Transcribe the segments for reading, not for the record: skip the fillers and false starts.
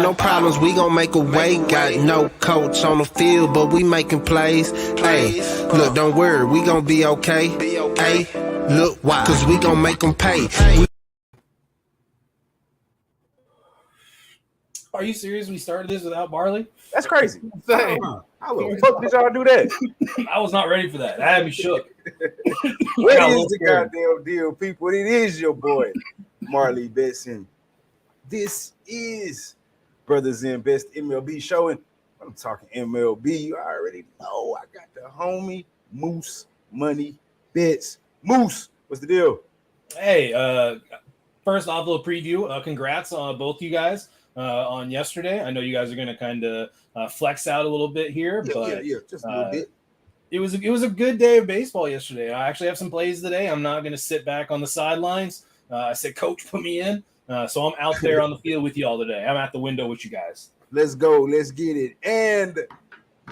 no problems, we gon' make a way. Got no coach on the field, but we making plays. Hey, look, don't worry, we gon' be okay. Hey, look, why? Cause we gon' make them pay. Are you serious? We started this without Marley? That's crazy. How the fuck did y'all do that? I was not ready for that. That had me shook. What is the goddamn deal, people? It is your boy, Marley Bet. This is Brothas N Bets MLB show. And I'm talking MLB. You already know I got the homie Moose Money Bets. Moose, what's the deal? Hey, first off, a little preview. Congrats on both you guys on yesterday. I know you guys are going to kind of flex out a little bit here, but just a little bit. It was a good day of baseball yesterday. I actually have some plays today. I'm not going to sit back on the sidelines. I said, Coach, put me in. So I'm out there on the field with you all today. I'm at the window with you guys. Let's go. Let's get it. And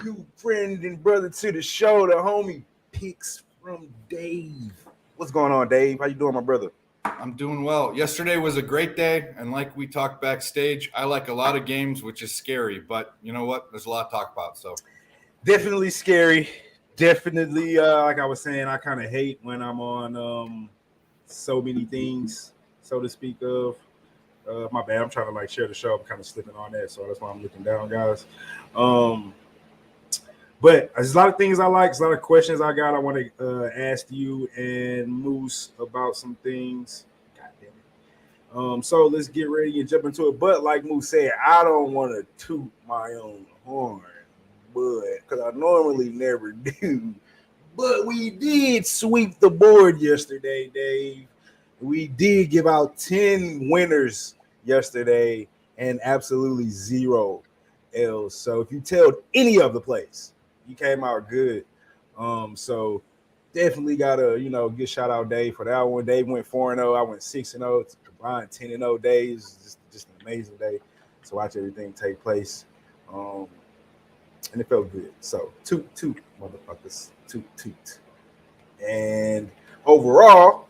you friend and brother to the show, the homie Picks from Dave. What's going on, Dave? How you doing, my brother? I'm doing well. Yesterday was a great day, and like we talked backstage, I like a lot of games, which is scary. But you know what? There's a lot to talk about. So definitely scary. Definitely, like I was saying, I kind of hate when I'm on so many things, so to speak of. My bad. I'm trying to like share the show. I'm kind of slipping on that, so that's why I'm looking down, guys. But there's a lot of things I like. There's a lot of questions I got. I want to ask you and Moose about some things. God damn it. So let's get ready and jump into it. But like Moose said, I don't want to toot my own horn, but because I normally never do. But we did sweep the board yesterday, Dave. We did give out 10 winners yesterday and absolutely 0 L's. So if you tailed any of the plays, you came out good. So definitely got to, good shout out Dave for that one. Dave went 4-0. I went 6-0. It's a combined 10-0 days. Just an amazing day to watch everything take place. And it felt good. So toot, motherfuckers. Toot. And overall,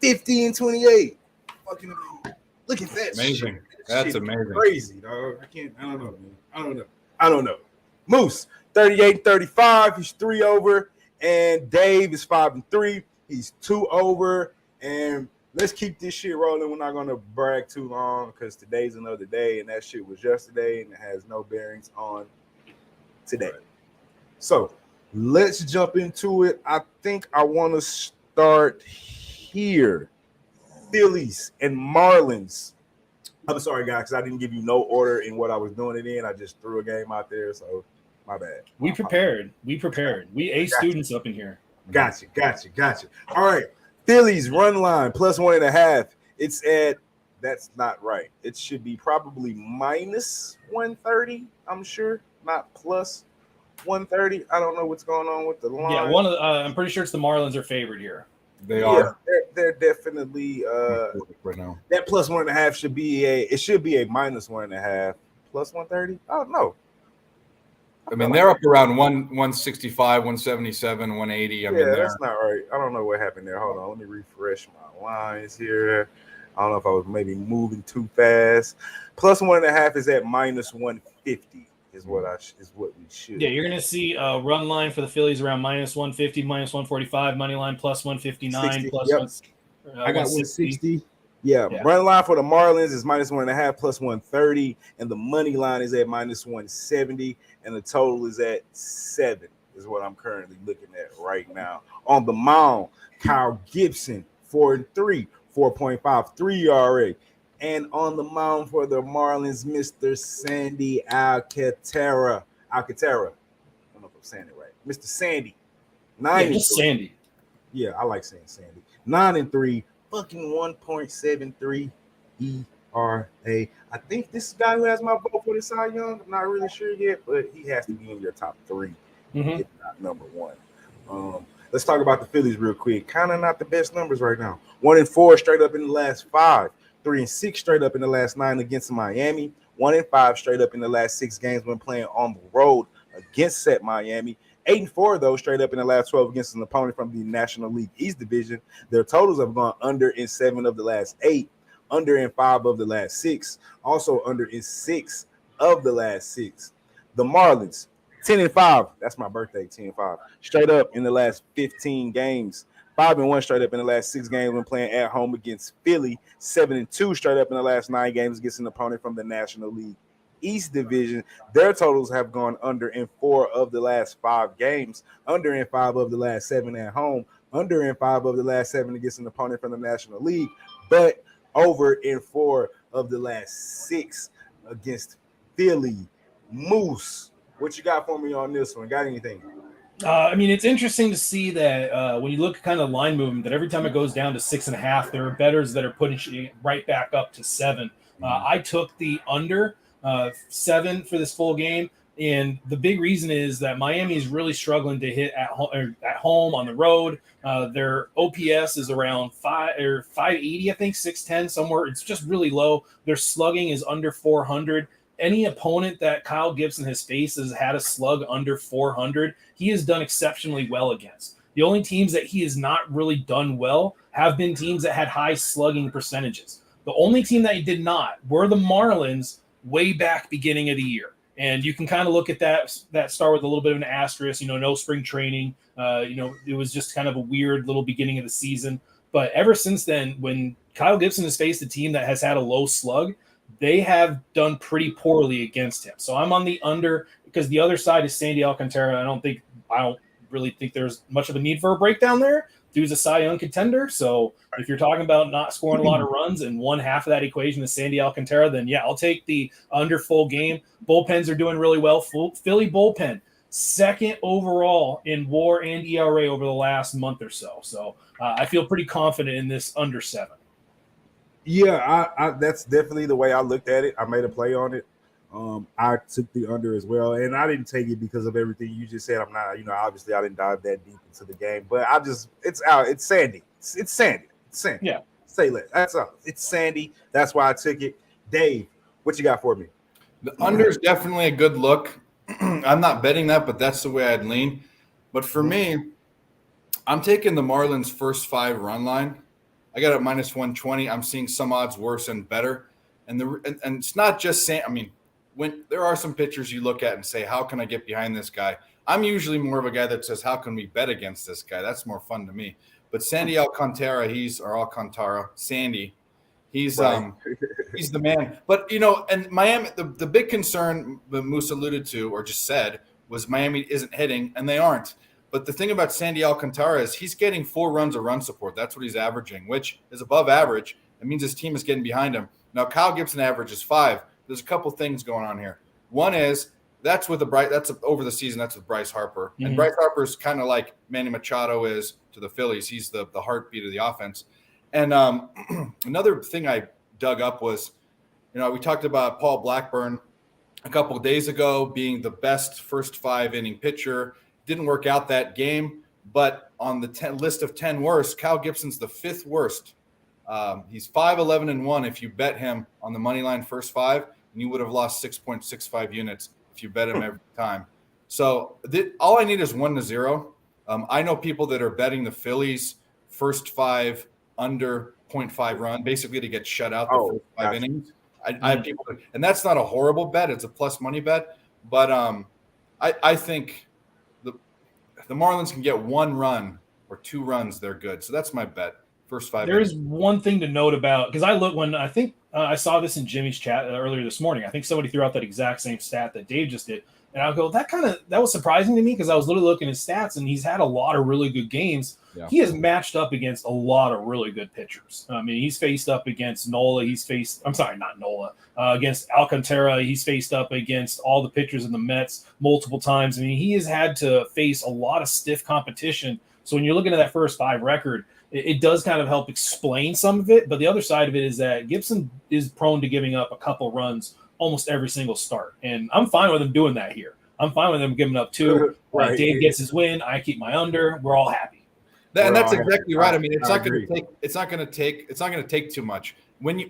50-28. Fucking amazing. Look at that. Amazing. Shit. That's shit amazing. Crazy, dog. I don't know, man. I don't know. Moose, 38-35. He's 3 over. And Dave is 5-3. He's 2 over. And let's keep this shit rolling. We're not going to brag too long because today's another day. And that shit was yesterday. And it has no bearings on today. So let's jump into it. I think I want to start here. Phillies and Marlins. I'm sorry, guys, because I didn't give you no order in what I was doing it in. I just threw a game out there, so my bad. We prepared. We A students up in here. Gotcha. All right. Phillies run line plus 1.5. It's at, that's not right. It should be probably minus 130, I'm sure, not plus 130. I don't know what's going on with the line. Yeah, I'm pretty sure it's the Marlins are favored here. They are. They're definitely right now. That plus 1.5 should be a minus 1.5 plus 130. I don't know. I mean, they're up around 165, 177, 180. That's not right. I don't know what happened there. Hold on, let me refresh my lines here. I don't know if I was maybe moving too fast. Plus 1.5 is at minus 150. Is what we should. Yeah, you're going to see a run line for the Phillies around minus 150, minus 145, money line plus 159, 60, plus yep. I got 160. Yeah, run line for the Marlins is minus 1.5 plus 130, and the money line is at minus 170, and the total is at 7. Is what I'm currently looking at right now. On the mound, Kyle Gibson 4-3, 4.53 ERA. And on the mound for the Marlins, Mr. Sandy Alcantara. I don't know if I'm saying it right. Mr. Sandy. 9-3. Sandy. Yeah, I like saying Sandy. 9-3, fucking 1.73 ERA. I think this guy who has my vote for the Cy Young, I'm not really sure yet, but he has to be in your top 3, if not number 1. Let's talk about the Phillies real quick. Kind of not the best numbers right now. 1-4 straight up in the last 5. 3-6 straight up in the last 9 against Miami. 1-5 straight up in the last 6 games when playing on the road against set Miami. 8-4 though straight up in the last 12 against an opponent from the National League East Division. Their totals have gone under in 7 of the last 8. under in 5 of the last 6. Also under in 6 of the last 6. The Marlins, 10-5. That's my birthday, 10-5. Straight up in the last 15 games. 5-1 straight up in the last 6 games when playing at home against Philly. 7-2 straight up in the last 9 games against an opponent from the National League East Division. Their totals have gone under in 4 of the last 5 games, under in 5 of the last 7 at home, under in 5 of the last 7 against an opponent from the National League, but over in 4 of the last 6 against Philly. Moose, what you got for me on this one? Got anything? I mean, it's interesting to see that when you look at kind of line movement, that every time it goes down to 6.5, there are bettors that are putting you right back up to 7. I took the under 7 for this full game, and the big reason is that Miami is really struggling to hit at home on the road. Their OPS is around 580, I think 610 somewhere. It's just really low. Their slugging is under 400. Any opponent that Kyle Gibson has faced has had a slug under 400. He has done exceptionally well against. The only teams that he has not really done well have been teams that had high slugging percentages. The only team that he did not were the Marlins way back beginning of the year. And you can kind of look at that start with a little bit of an asterisk, no spring training. It was just kind of a weird little beginning of the season. But ever since then, when Kyle Gibson has faced a team that has had a low slug, they have done pretty poorly against him. So I'm on the under because the other side is Sandy Alcantara. I don't really think there's much of a need for a breakdown there. Dude's a Cy Young contender. So if you're talking about not scoring a lot of runs and one half of that equation is Sandy Alcantara, then yeah, I'll take the under full game. Bullpens are doing really well. Philly bullpen, 2nd overall in WAR and ERA over the last month or so. So I feel pretty confident in this under 7. Yeah, I that's definitely the way I looked at it. I made a play on it. I took the under as well, and I didn't take it because of everything you just said. I'm not, obviously I didn't dive that deep into the game, but it's out. It's Sandy. It's Sandy. It's Sandy. Yeah. Say less. That's all. It's Sandy. That's why I took it. Dave, what you got for me? The under is definitely a good look. I'm not betting that, but that's the way I'd lean. But for me, I'm taking the Marlins first 5 run line. I got it minus 120. I'm seeing some odds worse and better. And it's not just saying, when there are some pitchers you look at and say, how can I get behind this guy? I'm usually more of a guy that says, how can we bet against this guy? That's more fun to me. But Sandy Alcantara, Sandy, he's the man. But, and Miami, the big concern that Moose alluded to or just said was Miami isn't hitting, and they aren't. But the thing about Sandy Alcantara is he's getting 4 runs of run support. That's what he's averaging, which is above average. It means his team is getting behind him. Now, Kyle Gibson averages 5. There's a couple things going on here. One is that's over the season. That's with Bryce Harper. Mm-hmm. And Bryce Harper is kind of like Manny Machado is to the Phillies. He's the heartbeat of the offense. And another thing I dug up was, we talked about Paul Blackburn a couple of days ago being the best first 5-inning pitcher. Didn't work out that game, but on the list of 10 worst, Kyle Gibson's the 5th worst. He's 5-11-1 if you bet him on the money line first 5, and you would have lost 6.65 units if you bet him every time. So all I need is 1-0. I know people that are betting the Phillies first 5 under 0.5 run, basically to get shut out the first 5 innings. I have people, and that's not a horrible bet. It's a plus money bet, but I think the Marlins can get 1 run or 2 runs, they're good. So that's my bet. First 5. There is one thing to note about, because I think I saw this in Jimmy's chat earlier this morning. I think somebody threw out that exact same stat that Dave just did. And I'll go, that was surprising to me because I was literally looking at his stats and he's had a lot of really good games. Yeah. He has matched up against a lot of really good pitchers. He's faced up against Nola. Against Alcantara. He's faced up against all the pitchers in the Mets multiple times. He has had to face a lot of stiff competition. So when you're looking at that first 5 record, it does kind of help explain some of it. But the other side of it is that Gibson is prone to giving up a couple runs almost every single start. And I'm fine with him doing that here. I'm fine with him giving up 2. Right. Dave gets his win. I keep my under. We're all happy. And that's exactly right. It's not going to take too much.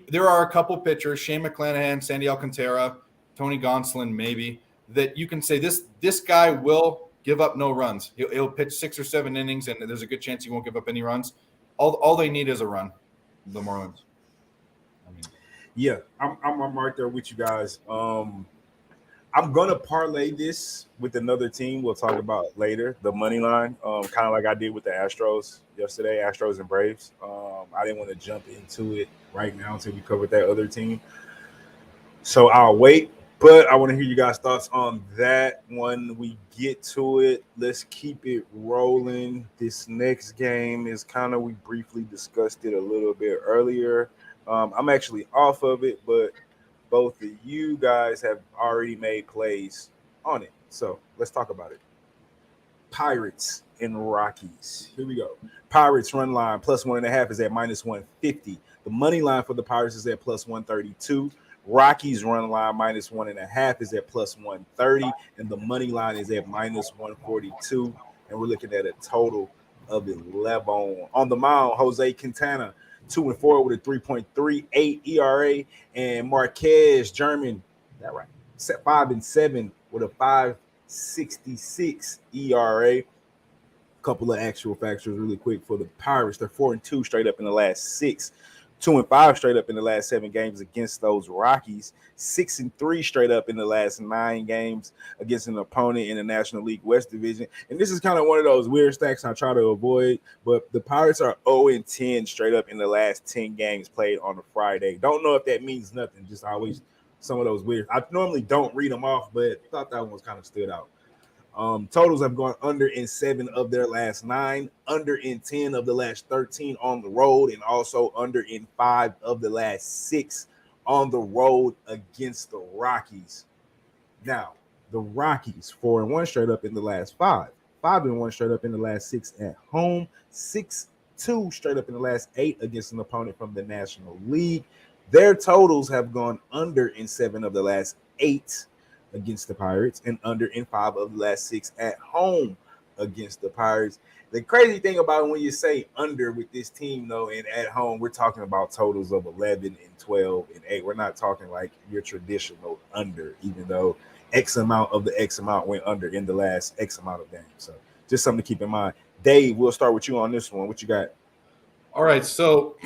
There are a couple pitchers, Shane McClanahan, Sandy Alcantara, Tony Gonsolin, maybe, that you can say this guy will give up no runs. He'll pitch 6 or 7 innings, and there's a good chance he won't give up any runs. All they need is a run, the Marlins. Yeah, I'm right there with you guys. I'm gonna parlay this with another team we'll talk about later, the money line, kind of like I did with the Astros yesterday, Astros and Braves. I didn't want to jump into it right now until we covered that other team, so I'll wait. But I want to hear you guys' thoughts on that when we get to it. Let's keep it rolling. This next game is kind of, we briefly discussed it a little bit earlier. I'm actually off of it, but both of you guys have already made plays on it. So let's talk about it. Pirates and Rockies. Here we go. Pirates run line plus 1.5 is at minus 150. The money line for the Pirates is at plus 132. Rockies run line minus 1.5 is at plus 130, and the money line is at minus 142. And we're looking at a total of 11. On the mound, Jose Quintana, 2-4 with a 3.38 ERA, and Marquez German, that right, 5-7 with a 5.66 ERA. Couple of actual factors really quick for the Pirates. They're 4-2 straight up in the last 6. 2-5 straight up in the last 7 games against those Rockies. 6-3 straight up in the last 9 games against an opponent in the National League West Division. And this is kind of one of those weird stacks I try to avoid, but the Pirates are 0-10 straight up in the last 10 games played on a Friday. Don't know if that means nothing. Just always some of those weird. I normally don't read them off, but thought that one was kind of stood out. Totals have gone under in 7 of their last 9, under in 10 of the last 13 on the road, and also under in 5 of the last 6 on the road against the Rockies. Now, the Rockies 4-1 straight up in the last 5, 5-1 straight up in the last 6 at home, 6-2 straight up in the last 8 against an opponent from the National League. Their totals have gone under in 7 of the last 8 against the Pirates, and under in 5 of the last 6 at home against the Pirates. The crazy thing about it, when you say under with this team, though, and at home, we're talking about totals of 11 and 12 and 8. We're not talking like your traditional under, even though X amount of the X amount went under in the last X amount of games. So just something to keep in mind. Dave, we'll start with you on this one. What you got? All right. So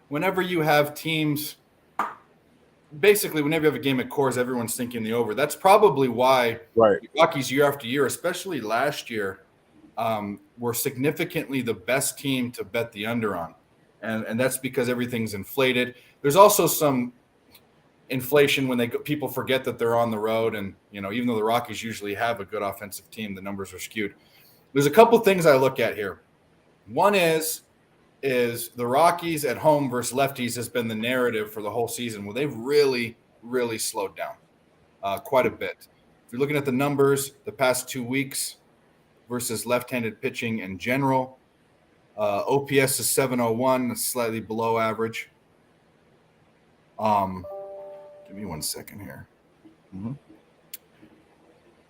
whenever you have teams, basically, whenever you have a game at Coors, everyone's thinking the over. That's probably why the Rockies year after year, especially last year, were significantly the best team to bet the under on. And that's because everything's inflated. There's also some inflation when people forget that they're on the road. And, even though the Rockies usually have a good offensive team, the numbers are skewed. There's a couple things I look at here. One is the Rockies at home versus lefties has been the narrative for the whole season. Well, they've really, really slowed down quite a bit. If you're looking at the numbers, the past 2 weeks versus left-handed pitching in general, OPS is 701, slightly below average. Give me 1 second here. Mm-hmm.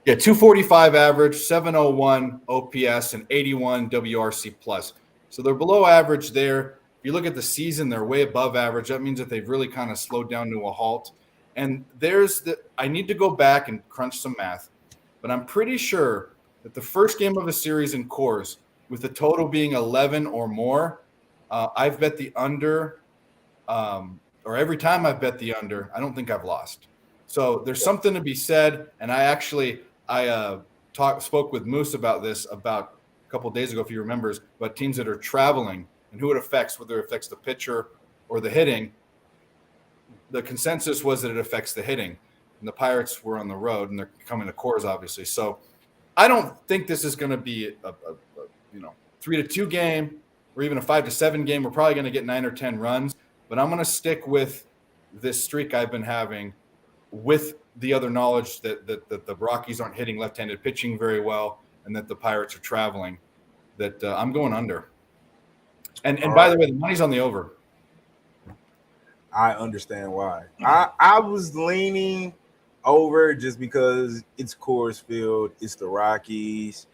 Yeah, 245 average, 701 OPS, and 81 WRC plus. So they're below average there. If you look at the season, they're way above average. That means that they've really kind of slowed down to a halt. And I need to go back and crunch some math, but I'm pretty sure that the first game of a series in Coors, with the total being 11 or more, I've bet the under, or every time I've bet the under, I don't think I've lost. So there's something to be said. And I spoke with Moose about this about a couple of days ago, if he remembers, but teams that are traveling and who it affects, whether it affects the pitcher or the hitting. The consensus was that it affects the hitting, and the Pirates were on the road and they're coming to Coors, obviously. So I don't think this is going to be a 3-2 game or even a 5-7 game. We're probably going to get 9 or 10 runs, but I'm going to stick with this streak I've been having with the other knowledge that the Rockies aren't hitting left-handed pitching very well, and that the Pirates are traveling, that I'm going under. And by the way, the money's on the over. I understand why. I was leaning over just because it's Coors Field, it's the Rockies.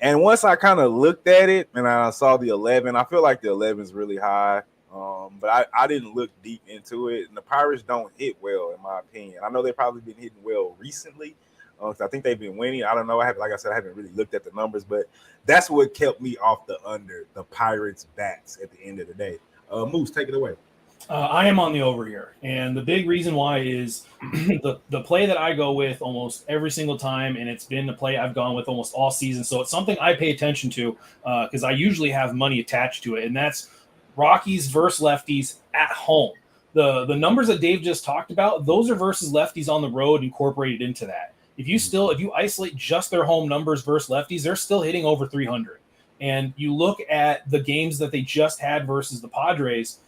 And once I kind of looked at it and I saw the 11, I feel like the 11 is really high. But I didn't look deep into it. And the Pirates don't hit well, in my opinion. I know they've probably been hitting well recently. I think they've been winning. I don't know. Like I said, I haven't really looked at the numbers, but that's what kept me off the under, the Pirates bats at the end of the day. Moose, take it away. I am on the over here, and the big reason why is the play that I go with almost every single time, and it's been the play I've gone with almost all season. So it's something I pay attention to because I usually have money attached to it, and that's Rockies versus lefties at home. The numbers that Dave just talked about, those are versus lefties on the road incorporated into that. If you isolate just their home numbers versus lefties, they're still hitting over 300. And you look at the games that they just had versus the Padres.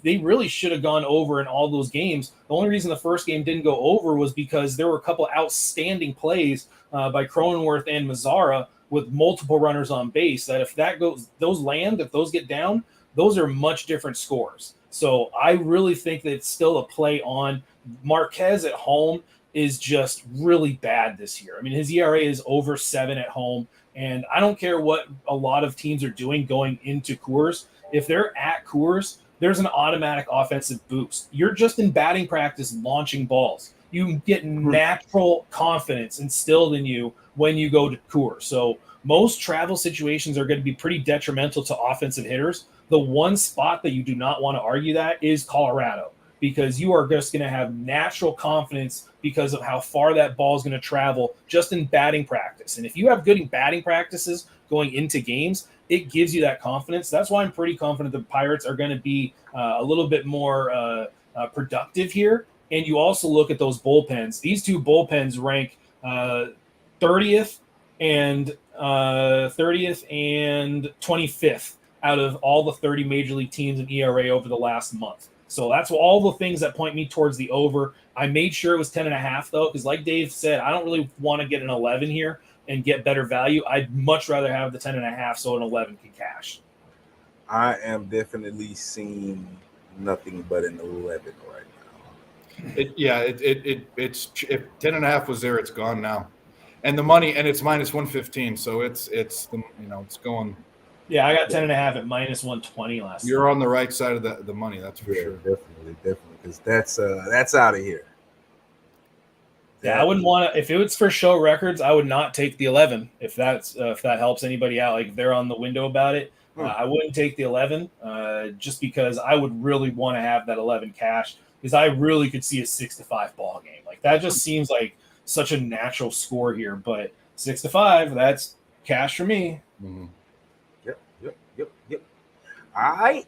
They really should have gone over in all those games. The only reason the first game didn't go over was because there were a couple outstanding plays by Cronenworth and Mazzara with multiple runners on base that if those get down, those are much different scores. So I really think that it's still a play on. Marquez at home is just really bad this year. I mean, his ERA is over 7 at home, and I don't care what a lot of teams are doing going into Coors. If they're at Coors, there's an automatic offensive boost. You're just in batting practice launching balls. You get natural confidence instilled in you when you go to Coors. So most travel situations are going to be pretty detrimental to offensive hitters. The one spot that you do not want to argue that is Colorado, because you are just going to have natural confidence because of how far that ball is going to travel just in batting practice. And if you have good batting practices going into games, it gives you that confidence. That's why I'm pretty confident the Pirates are going to be a little bit more productive here. And you also look at those bullpens. These two bullpens rank 30th and 25th out of all the 30 major league teams in ERA over the last month. So that's all the things that point me towards the over. I made sure it was 10.5 though, because like Dave said, I don't really want to get an 11 here and get better value. I'd much rather have the 10.5 so an 11 can cash. I am definitely seeing nothing but an 11 right now. It's if 10.5 was there, it's gone now, and the money, and it's minus 115, so it's going. Yeah, I got 10.5 at minus 120 last. You're on the right side of the money, that's for sure. Definitely, because that's out of here. Yeah, I wouldn't want to. If it was for show records, I would not take the 11. If that helps anybody out, like if they're on the window about it, I wouldn't take the 11. Just because I would really want to have that 11 cash, because I really could see a 6-5 ball game. Like that just seems like such a natural score here. But 6-5, that's cash for me. Mm-hmm. Yep. All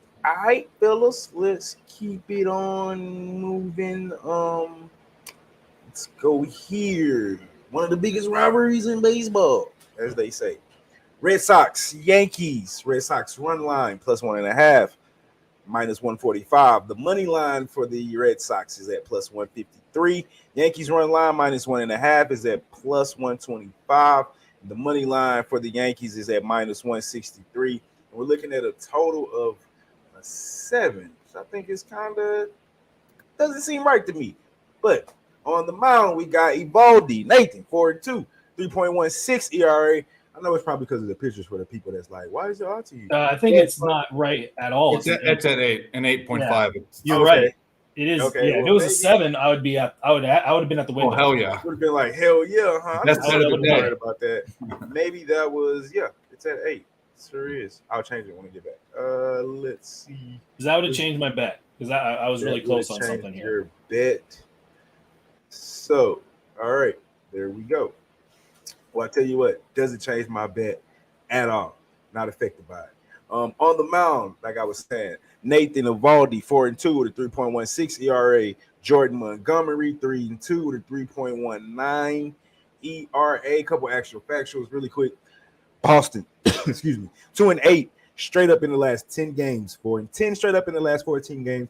right, fellas. Let's keep it on moving. Let's go here. One of the biggest rivalries in baseball, as they say. Red Sox, Yankees. Red Sox run line plus 1.5, minus 145. The money line for the Red Sox is at plus 153. Yankees run line minus 1.5 is at plus 125. The money line for the Yankees is at minus 163. And we're looking at a total of 7. So I think it's doesn't seem right to me. But on the mound, we got Evaldi, Nathan, 4-2, 3.16 ERA. I know it's probably because of the pictures for the people that's like, why is it odd to you? I think it's not right at all. It's at 8 and 8.5. Yeah, you're right. It is. Okay, yeah, if it was a 7, I would have been at the window. Oh hell yeah! Would have been like hell yeah, huh? That's I better than worried about that. Maybe that was it's at 8. Sure is. I'll change it when we get back. Let's see. Because that would have changed my bet. Because I was really close on something here. Your bet. So, all right, there we go. Well, I tell you what, doesn't change my bet at all. Not affected by it. On the mound, like I was saying, Nathan Evaldi, 4-2 with a 3.16 ERA. Jordan Montgomery, 3-2 with a 3.19 ERA. A couple actual factuals really quick. Boston, excuse me, 2-8 straight up in the last 10 games. 4-10 straight up in the last 14 games.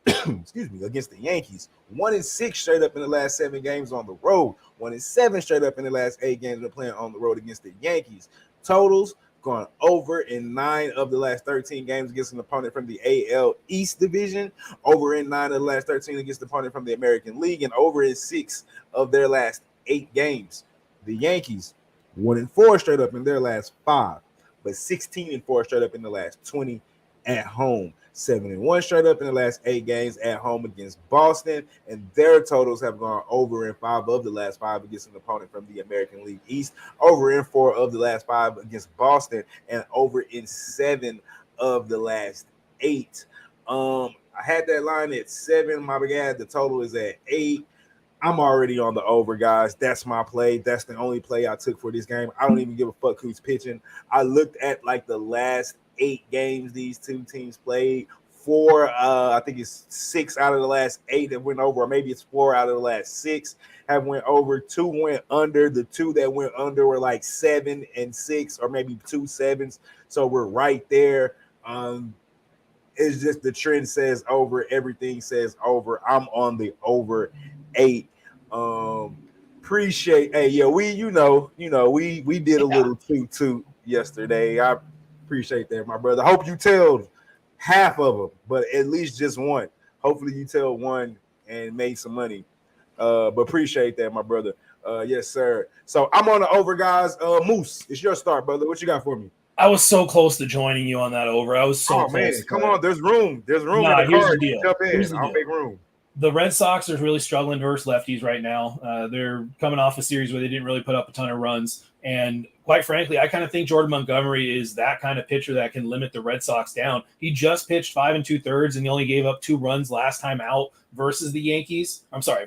Excuse me, against the Yankees. 1-6 straight up in the last 7 games on the road. 1-7 straight up in the last 8 games they're playing on the road against the Yankees. Totals gone over in 9 of the last 13 games against an opponent from the AL East Division. Over in 9 of the last 13 against an opponent from the American League, and over in 6 of their last 8 games. The Yankees 1-4 straight up in their last 5, but 16-4 straight up in the last 20 at home. 7-1 straight up in the last 8 games at home against Boston, and their totals have gone over in 5 of the last 5 against an opponent from the American League East, over in 4 of the last 5 against Boston, and over in 7 of the last 8 I had that line at 7. My bad. The total is at 8. I'm already on the over, guys. That's my play. That's the only play I took for this game. I don't even give a fuck who's pitching. I looked at like the last 8 games these two teams played. 4, I think it's 6 out of the last 8 that went over, or maybe it's 4 out of the last 6 have went over. 2 went under. The 2 that went under were like 7 and 6, or maybe 2 7s. So we're right there. It's just the trend says over. Everything says over. I'm on the over 8. Appreciate. Hey, yeah, we did a little toot yesterday. I appreciate that, my brother. Hope you told half of them, but at least just one. Hopefully you tell one and made some money. But appreciate that, my brother. Yes, sir. So I'm on the over, guys. Moose, it's your start, brother. What you got for me? I was so close to joining you on that over. I was so close. Man, come on. There's room. There's room Nah, in the here's card. the deal. Jump in. Here's the I'll deal. make room. The Red Sox are really struggling versus lefties right now. They're coming off a series where they didn't really put up a ton of runs. And quite frankly, I kind of think Jordan Montgomery is that kind of pitcher that can limit the Red Sox down. He just pitched 5 2/3, and he only gave up 2 runs last time out versus the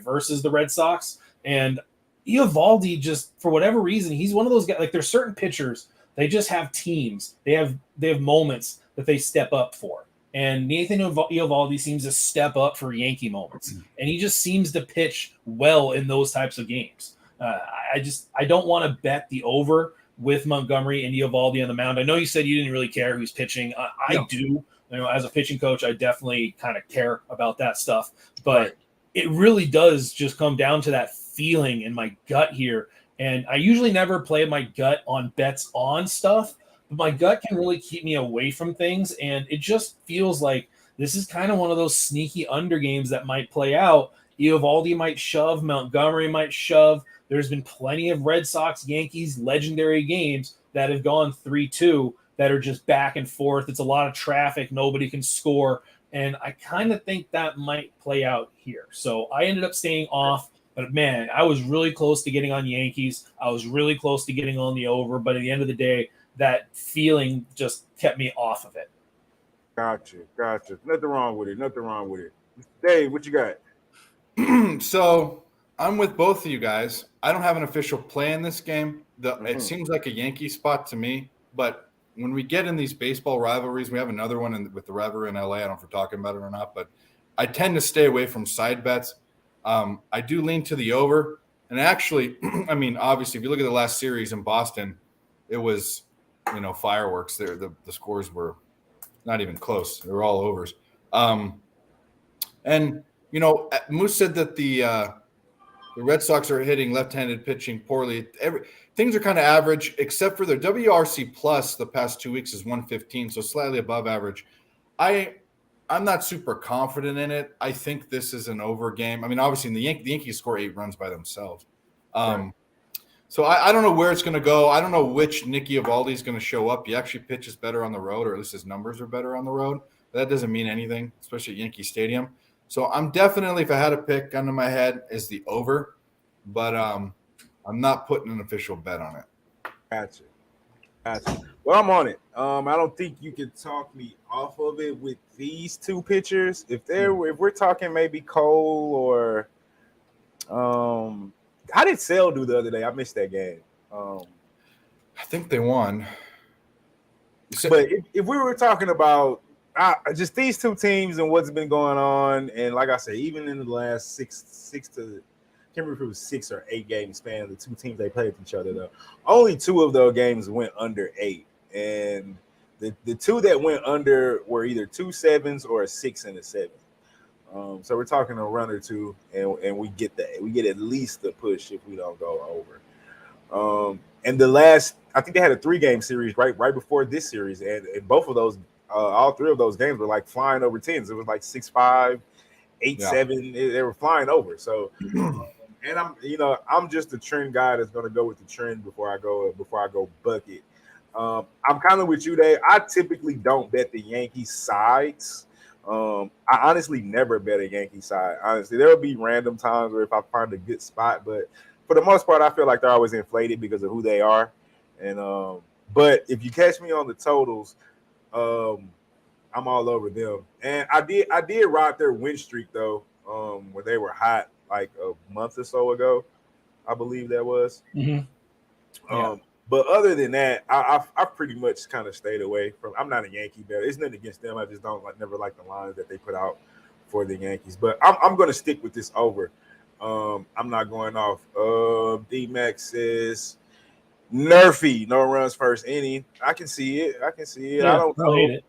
versus the Red Sox. And Eovaldi, just for whatever reason, he's one of those guys. Like, there's certain pitchers, they just have teams. They have moments that they step up for. And Nathan Eovaldi seems to step up for Yankee moments. And he just seems to pitch well in those types of games. I don't want to bet the over with Montgomery and Eovaldi on the mound. I know you said you didn't really care who's pitching. I do. As a pitching coach, I definitely kind of care about that stuff. But it really does just come down to that feeling in my gut here. And I usually never play my gut on bets on stuff, but my gut can really keep me away from things. And it just feels like this is kind of one of those sneaky under games that might play out. Eovaldi might shove, Montgomery might shove. There's been plenty of Red Sox, Yankees, legendary games that have gone 3-2 that are just back and forth. It's a lot of traffic. Nobody can score. And I kind of think that might play out here. So I ended up staying off. But, man, I was really close to getting on Yankees. I was really close to getting on the over. But at the end of the day, that feeling just kept me off of it. Gotcha. Nothing wrong with it. Dave, what you got? So I'm with both of you guys. I don't have an official play in this game. It seems like a Yankee spot to me. But when we get in these baseball rivalries, we have another one with the rivalry in LA. I don't know if we're talking about it or not. But I tend to stay away from side bets. I do lean to the over. And actually, I mean, obviously, if you look at the last series in Boston, it was, fireworks there. The scores were not even close. They were all overs. And, Moose said that the Red Sox are hitting left-handed pitching poorly. Things are kind of average, except for their WRC plus the past 2 weeks is 115, so slightly above average. I'm not super confident in it. I think this is an over game. I mean, obviously, the Yankees score 8 runs by themselves. So I don't know where it's going to go. I don't know which Nicky Eovaldi is going to show up. He actually pitches better on the road, or at least his numbers are better on the road. But that doesn't mean anything, especially at Yankee Stadium. So I'm definitely, if I had to pick, gun to my head is the over. But I'm not putting an official bet on it. Gotcha. Well, I'm on it. I don't think you can talk me off of it with these two pitchers. If we're talking maybe Cole or how did Sale do the other day? I missed that game. I think they won. But if we were talking about just these two teams and what's been going on, and like I said, even in the last I can't remember if it was 6 or 8 game span of the two teams they played with each other, though. Only 2 of those games went under 8. And the 2 that went under were either 2 7s or a 6 and a 7. So we're talking a run or 2, and we get that. We get at least the push if we don't go over. And the last, I think they had a 3-game series right before this series, and both of those, all 3 of those games were like flying over 10s. It was like 6-5, 8-7. They were flying over. So. And I'm just a trend guy that's going to go with the trend before I go bucket. I'm kind of with you, Dave. I typically don't bet the Yankee sides. I honestly never bet a Yankee side. Honestly, there will be random times where if I find a good spot, but for the most part, I feel like they're always inflated because of who they are. And but if you catch me on the totals, I'm all over them. And I did ride their win streak though, when they were hot like a month or so ago. I believe that was. Mm-hmm. Yeah. But other than that, I pretty much kind of stayed away from. I'm not a Yankee bet. It's nothing against them. I just don't never like the lines that they put out for the Yankees. But I'm going to stick with this over. I'm not going off. D-Max says Nerfy, no runs first inning. I can see it. Yeah, I don't hate it.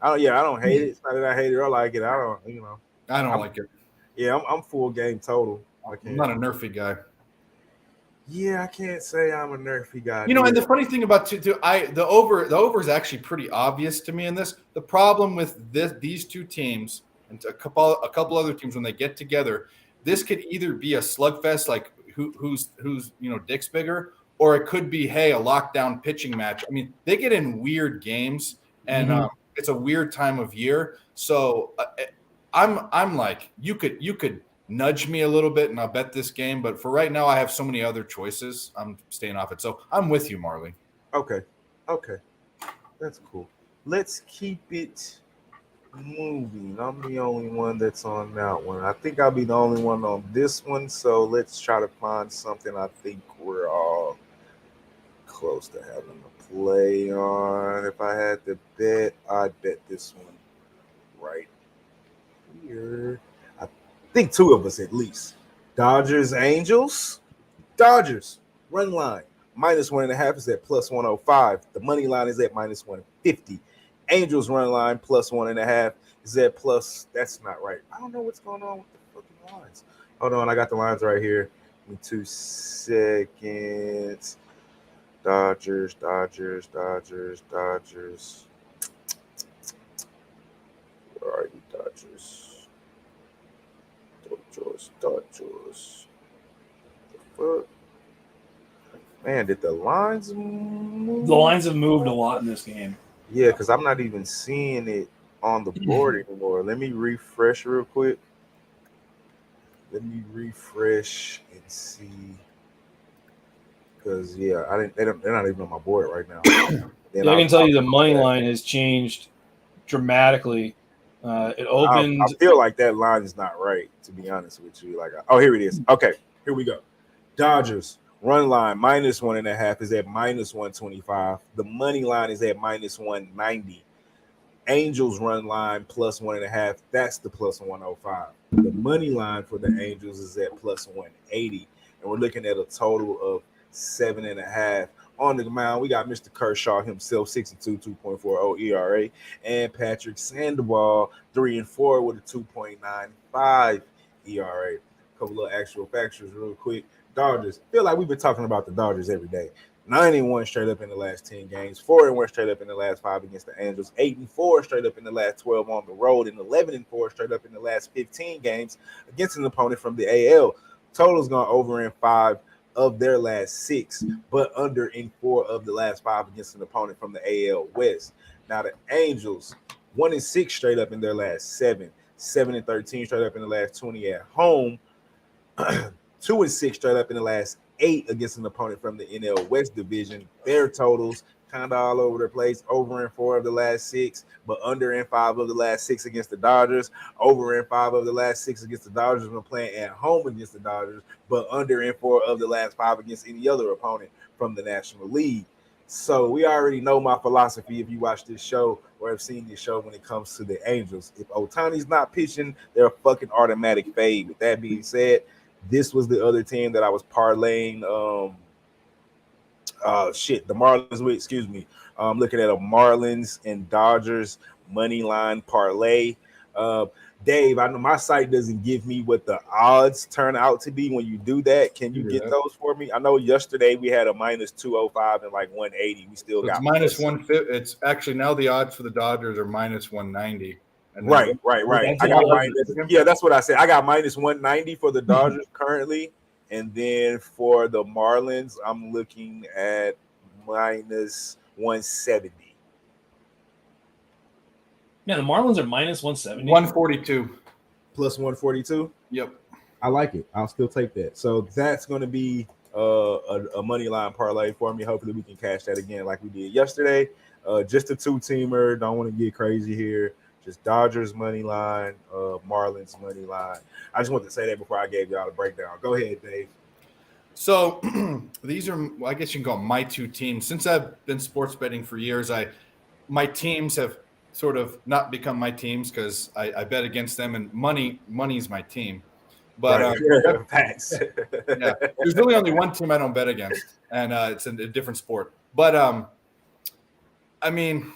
I don't hate it. It's not that I hate it or like it. I don't like it. Yeah, I'm full game total. I'm not a nerfy guy. Yeah, I can't say I'm a nerfy guy. And the funny thing about the over is actually pretty obvious to me in this. The problem with these two teams and a couple other teams when they get together, this could either be a slugfest, like who's dick's bigger, or it could be a lockdown pitching match. I mean, they get in weird games, and it's a weird time of year. So I'm like, you could nudge me a little bit and I'll bet this game, but for right now I have so many other choices. I'm staying off it. So I'm with you, Marley. Okay. That's cool. Let's keep it moving. I'm the only one that's on that one. I think I'll be the only one on this one. So let's try to find something I think we're all close to having a play on. If I had to bet, I'd bet this one right here. I think two of us at least. Dodgers, Angels. Dodgers, run line. -1.5 is at +105. The money line is at -150. Angels run line +1.5 is at plus. That's not right. I don't know what's going on with the fucking lines. Hold on, I got the lines right here. Give me 2 seconds. Dodgers. Where are you, Dodgers? Dodgers. The fuck? Man, did the lines move? The lines have moved a lot in this game. Yeah, because I'm not even seeing it on the board anymore. Let me refresh real quick. Let me refresh and see. Because they're not even on my board right now. I can tell you the money line has changed dramatically. It opened. I feel like that line is not right, to be honest with you. Here it is. Okay, here we go. Dodgers run line -1.5 is at -125. The money line is at -190. Angels run line +1.5. That's the +105. The money line for the Angels is at +180, and we're looking at a total of 7.5. On the mound, we got Mr. Kershaw himself, 62, 2.40 ERA, and Patrick Sandoval, 3-4 with a 2.95 ERA. A couple of actual factors real quick. Dodgers, feel like we've been talking about the Dodgers every day. 9-1 straight up in the last 10 games, 4-1 straight up in the last 5 against the Angels, 8-4 straight up in the last 12 on the road, and 11-4 straight up in the last 15 games against an opponent from the AL. Total's gone over in 5 of their last 6, but under in 4 of the last 5 against an opponent from the AL West. Now the Angels, 1-6 straight up in their last 7, 7-13 straight up in the last 20 at home, 2-6 straight up in the last 8 against an opponent from the NL West division. Their totals kind of all over the place. Over in 4 of the last 6, but under in 5 of the last 6 against the Dodgers. Over in 5 of the last 6 against the Dodgers when playing at home against the Dodgers, but under in 4 of the last 5 against any other opponent from the National League. So we already know my philosophy if you watch this show or have seen this show when it comes to the Angels. If Ohtani's not pitching, they're a fucking automatic fade. With that being said, this was the other team that I was parlaying the Marlins with, excuse me. I'm looking at a Marlins and Dodgers money line parlay. Dave, I know my site doesn't give me what the odds turn out to be when you do that. Can you get those for me? I know yesterday we had a -205 and like 180. We still got -150. It's actually now the odds for the Dodgers are -190. Right. I got that's what I said. I got -190 for the Dodgers currently. And then for the Marlins, I'm looking at -170. Yeah, the Marlins are -170. 142. Plus 142? Yep. I like it. I'll still take that. So that's going to be a money line parlay for me. Hopefully we can cash that again like we did yesterday. Just a 2-teamer. Don't want to get crazy here. Just Dodgers money line, Marlins money line. I just wanted to say that before I gave y'all the breakdown. Go ahead, Dave. So these are, I guess you can call them my two teams. Since I've been sports betting for years, my teams have sort of not become my teams because I bet against them, and money's my team. But right. Thanks. Yeah, there's really only one team I don't bet against, and it's a different sport. But I mean,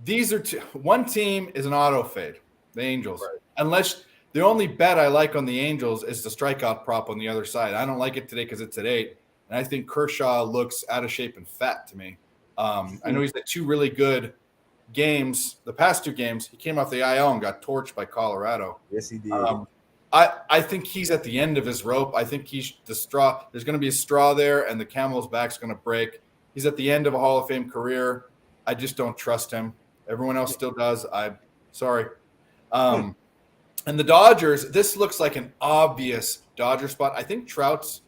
these are one team is an auto fade, the Angels, right. Unless the only bet I like on the Angels is the strikeout prop on the other side. I don't like it today because it's at 8, and I think Kershaw looks out of shape and fat to me. I know he's had 2 really good games. The past 2 games, he came off the IL and got torched by Colorado. Yes, he did. I think he's at the end of his rope. I think he's the straw. There's going to be a straw there, and the camel's back's going to break. He's at the end of a Hall of Fame career. I just don't trust him. Everyone else still does. I'm sorry. And the Dodgers, this looks like an obvious Dodger spot. I think Trout's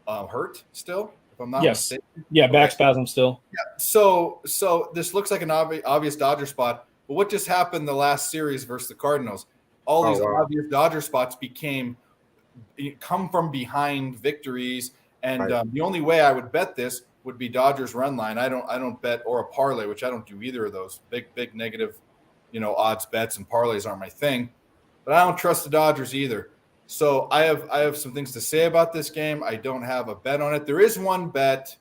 hurt still, if I'm not mistaken. Yeah, back spasm still. Yeah. So this looks like an obvious Dodger spot. But what just happened the last series versus the Cardinals? All these obvious Dodger spots come from behind victories. And the only way I would bet this would be Dodgers run line. I don't bet, or a parlay, which I don't do either of those. Big negative, odds bets and parlays aren't my thing. But I don't trust the Dodgers either. So I have some things to say about this game. I don't have a bet on it. There is one bet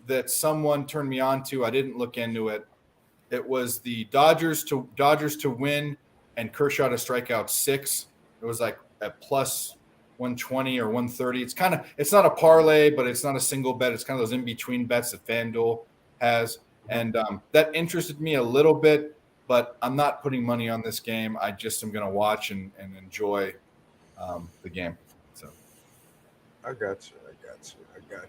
that someone turned me on to. I didn't look into it. It was the Dodgers to win and Kershaw to strike out 6. It was like at plus 120 or 130. It's not a parlay, but it's not a single bet. It's kind of those in-between bets that FanDuel has. And that interested me a little bit. But I'm not putting money on this game. I just am going to watch and enjoy the game. So, I got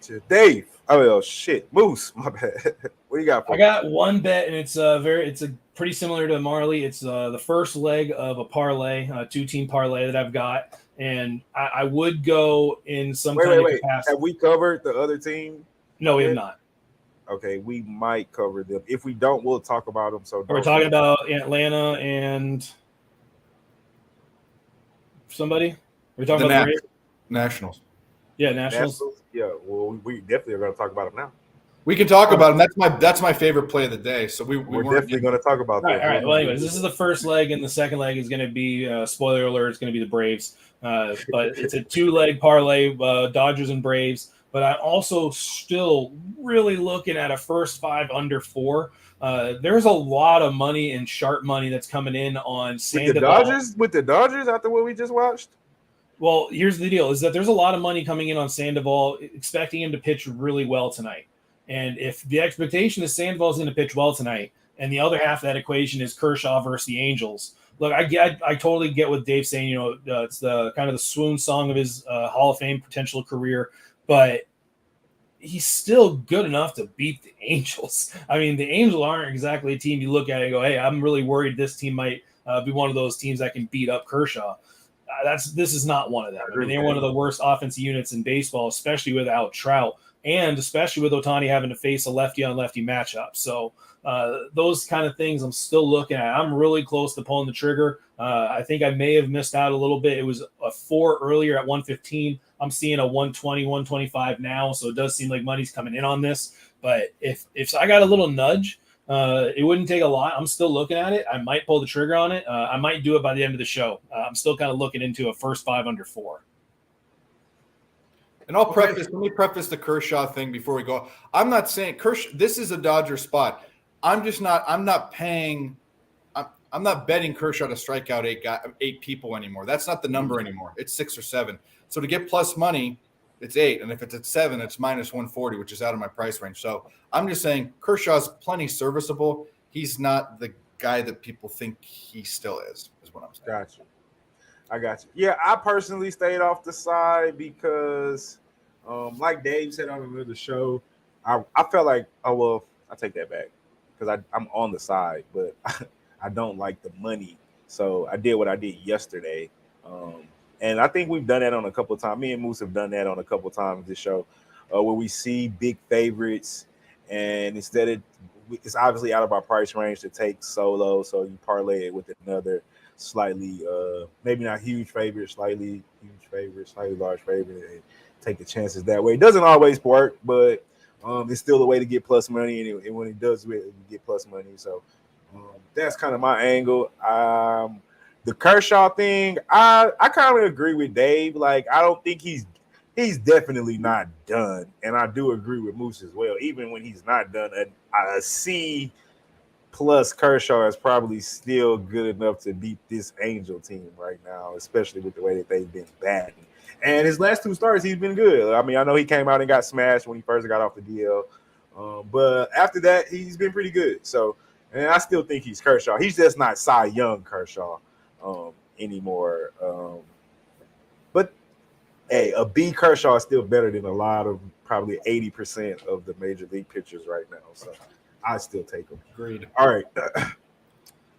you. Dave. Oh shit, Moose. My bad. What do you got? I got one bet, and it's a pretty similar to Marley. It's the first leg of a parlay, a 2-team parlay that I've got, and I would go in some kind of capacity. Have we covered the other team? No, we have not. Okay, we might cover them. If we don't, we'll talk about them. So we're talking about Atlanta and somebody. We're talking about the Nationals. Yeah, Nationals. Yeah, well, we definitely are going to talk about them now. We can talk about them. That's my favorite play of the day. So we're definitely going to talk about that. All right. Well, anyways, this is the first leg, and the second leg is going to be spoiler alert. It's going to be the Braves, but it's a 2-leg parlay, Dodgers and Braves. But I'm also still really looking at a first 5 under 4. There's a lot of money and sharp money that's coming in on Sandoval. With the Dodgers after what we just watched? Well, here's the deal, is that there's a lot of money coming in on Sandoval, expecting him to pitch really well tonight. And if the expectation is Sandoval's going to pitch well tonight, and the other half of that equation is Kershaw versus the Angels, look, I totally get what Dave's saying. It's the kind of the swoon song of his Hall of Fame potential career. But he's still good enough to beat the Angels. I mean, the Angels aren't exactly a team you look at and go, hey, I'm really worried this team might be one of those teams that can beat up Kershaw. This is not one of them. I mean, they're one of the worst offensive units in baseball, especially without Trout, and especially with Ohtani having to face a lefty-on-lefty matchup. So those kind of things I'm still looking at. I'm really close to pulling the trigger. I think I may have missed out a little bit. It was a 4 earlier at 115. I'm seeing a 120, 125 now, so it does seem like money's coming in on this. But if I got a little nudge, it wouldn't take a lot. I'm still looking at it. I might pull the trigger on it. I might do it by the end of the show. I'm still kind of looking into a first 5 under 4. And let me preface the Kershaw thing before we go. I'm not saying this is a Dodger spot. I'm not betting Kershaw to strike out 8 people anymore. That's not the number anymore. It's 6 or 7. So to get plus money, it's 8. And if it's at 7, it's minus 140, which is out of my price range. So I'm just saying Kershaw's plenty serviceable. He's not the guy that people think he still is what I'm saying. Gotcha. I got you. Yeah, I personally stayed off the side because, like Dave said on another show, I felt like, I take that back because I'm on the side, but I don't like the money. So I did what I did yesterday. And I think we've done that on a couple of times. Me and Moose have done that on a couple of times this show. where we see big favorites, and instead of it's obviously out of our price range to take solo, so you parlay it with another slightly, maybe not huge favorite, slightly huge favorite, slightly large favorite, and take the chances that way. It doesn't always work, but it's still a way to get plus money, and when it does, you get plus money. So that's kind of my angle. The Kershaw thing, I kind of agree with Dave. Like, I don't think he's definitely not done, and I do agree with Moose as well. Even when he's not done, a C plus Kershaw is probably still good enough to beat this Angel team right now, especially with the way that they've been batting. And his last 2 starts, he's been good. I mean, I know he came out and got smashed when he first got off the DL, but after that, he's been pretty good. So, and I still think he's Kershaw. He's just not Cy Young Kershaw anymore. But hey, a B Kershaw is still better than a lot of probably 80% of the major league pitchers right now. So I still take him. Agreed. All right. I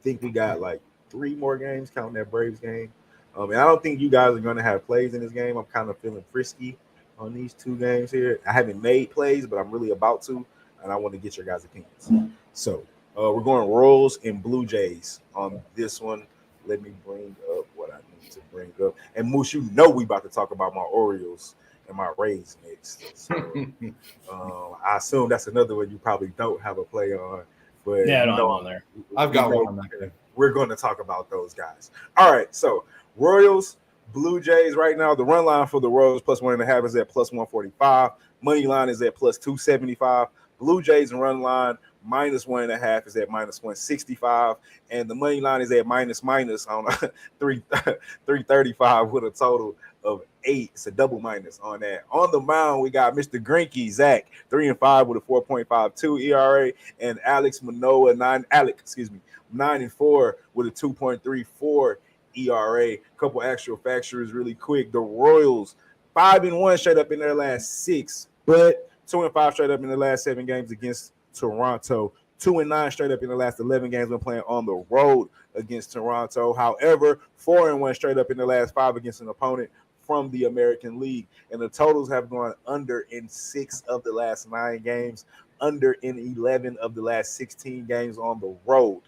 think we got like 3 more games counting that Braves game. And I don't think you guys are going to have plays in this game. I'm kind of feeling frisky on these 2 games here. I haven't made plays, but I'm really about to, and I want to get your guys' opinions. So we're going Royals and Blue Jays on this one. Let me bring up what I need to bring up. And Moose, you know we about to talk about my Orioles and my Rays next. So I assume that's another one you probably don't have a play on. But yeah, I don't have on there. I've got one on there. We're going to talk about those guys. All right, so Royals, Blue Jays right now. The run line for the Royals plus 1.5 is at plus 145. Money line is at plus 275. Blue Jays and run line minus 1.5 is at minus 165, and the money line is at minus on 335 with a total of 8. It's a double minus on that. On the mound, we got Mr. Greinke, Zach, 3-5 with a 4.52 ERA, and Alex Manoah, 9-4 with a 2.34 ERA. Couple actual factors really quick. The Royals 5-1 straight up in their last 6, but 2-5 straight up in the last 7 games against Toronto. 2-9 straight up in the last 11 games when playing on the road against Toronto. However, 4-1 straight up in the last 5 against an opponent from the American League. And the totals have gone under in 6 of the last 9 games, under in 11 of the last 16 games on the road.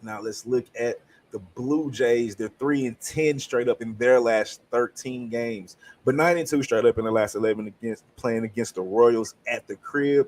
Now let's look at the Blue Jays. They're 3-10 straight up in their last 13 games, but 9-2 straight up in the last 11 playing against the Royals at the crib.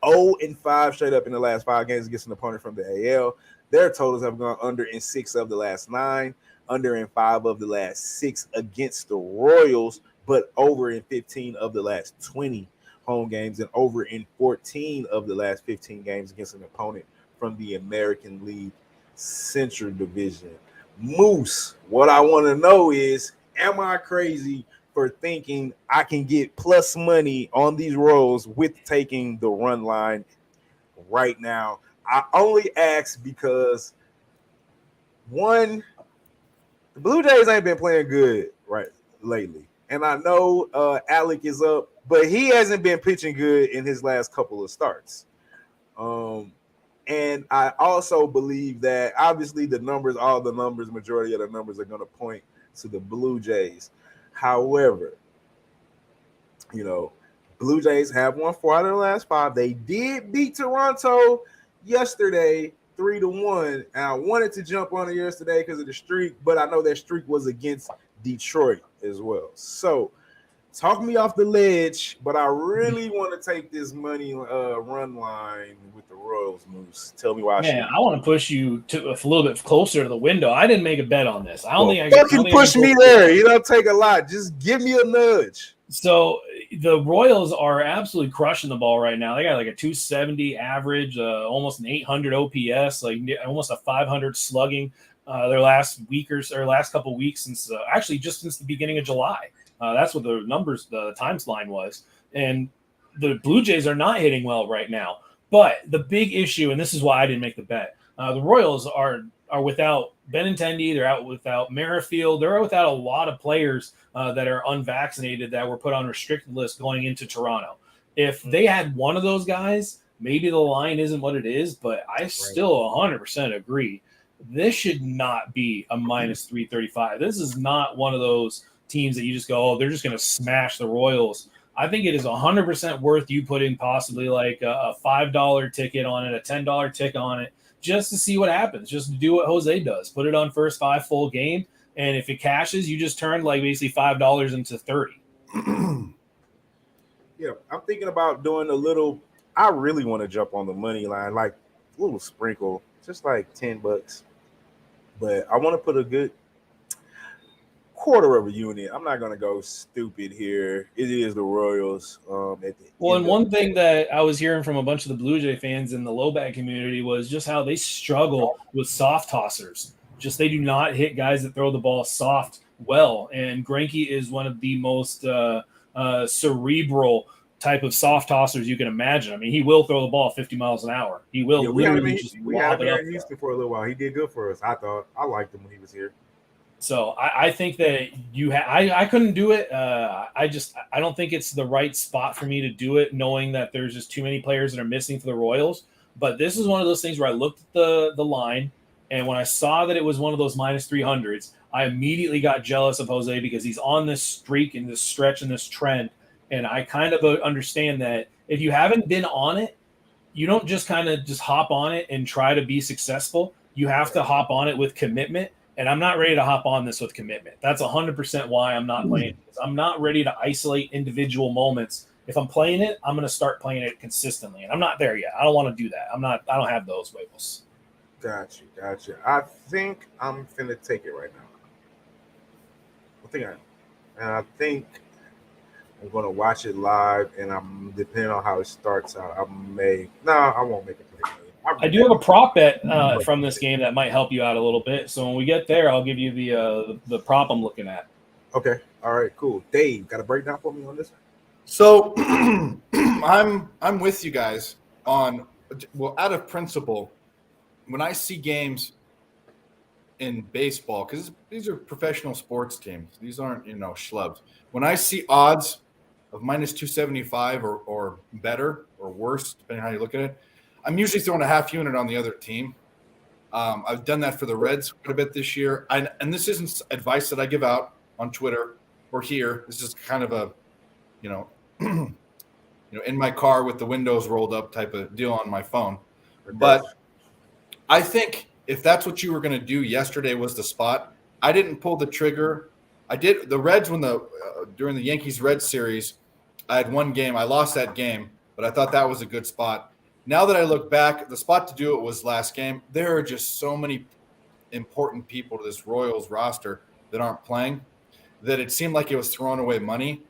0-5 straight up in the last 5 games against an opponent from the AL. Their totals have gone under in 6 of the last 9, under in 5 of the last 6 against the Royals, but over in 15 of the last 20 home games and over in 14 of the last 15 games against an opponent from the American League Central Division. Moose, what I want to know is, am I crazy for thinking I can get plus money on these Royals with taking the run line right now? I only ask because, one, the Blue Jays ain't been playing good right lately. And I know Alec is up, but he hasn't been pitching good in his last couple of starts. And I also believe that obviously majority of the numbers are going to point to the Blue Jays. However, Blue Jays have won 4 out of the last 5. They did beat Toronto yesterday 3-1. And I wanted to jump on it yesterday because of the streak, but I know that streak was against Detroit as well. So talk me off the ledge, but I really want to take this money run line with the Royals, Moose. Tell me why. I want to push you to a little bit closer to the window. I didn't make a bet on this. Fucking push me there. You don't take a lot. Just give me a nudge. So the Royals are absolutely crushing the ball right now. They got like a 270 average, almost an 800 OPS, like almost a 500 slugging. Their last couple weeks since the beginning of July. That's what the times line was. And the Blue Jays are not hitting well right now. But the big issue, and this is why I didn't make the bet, the Royals are without Benintendi. They're out without Merrifield. They're without a lot of players that are unvaccinated that were put on restricted list going into Toronto. If they had one of those guys, maybe the line isn't what it is, but I still 100% agree. This should not be a minus 335. This is not one of those teams that you just go, they're just going to smash the Royals. I think it is 100% worth you putting possibly like a $5 ticket on it, a $10 ticket on it, just to see what happens, just to do what Jose does. Put it on first 5 full game, and if it cashes, you just turn like basically $5 into 30. Yeah, I'm thinking about doing a little. I really want to jump on the money line, like a little sprinkle, just like $10. But I want to put a good quarter of a unit. I'm not gonna go stupid here. It is the Royals. And one thing that I was hearing from a bunch of the Blue Jay fans in the low bat community was just how they struggle with soft tossers. Just they do not hit guys that throw the ball soft well. And Greinke is one of the most cerebral type of soft tossers you can imagine. I mean, he will throw the ball 50 miles an hour. He will literally just we had him here in Houston for a little while. He did good for us. I thought I liked him when he was here. So I think that I couldn't do it. I don't think it's the right spot for me to do it, knowing that there's just too many players that are missing for the Royals. But this is one of those things where I looked at the line, and when I saw that it was one of those minus 300s, I immediately got jealous of Jose because he's on this streak and this stretch and this trend. And I kind of understand that if you haven't been on it, you don't just kind of just hop on it and try to be successful. You have to hop on it with commitment. And I'm not ready to hop on this with commitment. That's 100% why I'm not playing this. I'm not ready to isolate individual moments. If I'm playing it, I'm going to start playing it consistently. And I'm not there yet. I don't want to do that. I don't have those waivers. Gotcha. I think I'm finna take it right now. I think I'm gonna watch it live, and I'm depending on how it starts out. I won't make it play. I do have a prop bet from this game that might help you out a little bit. So when we get there, I'll give you the prop I'm looking at. Okay. All right. Cool. Dave, got a breakdown for me on this? So I'm with you guys on. Well, out of principle, when I see games in baseball, because these are professional sports teams, these aren't schlubs. When I see odds of minus 275 or better or worse, depending on how you look at it, I'm usually throwing a half unit on the other team. I've done that for the Reds quite a bit this year. And this isn't advice that I give out on Twitter or here. This is kind of a, in my car with the windows rolled up type of deal on my phone. But I think if that's what you were going to do, yesterday was the spot. I didn't pull the trigger. I did the Reds during the Yankees-Reds series, I had one game. I lost that game, but I thought that was a good spot. Now that I look back, the spot to do it was last game. There are just so many important people to this Royals roster that aren't playing that it seemed like it was throwing away money.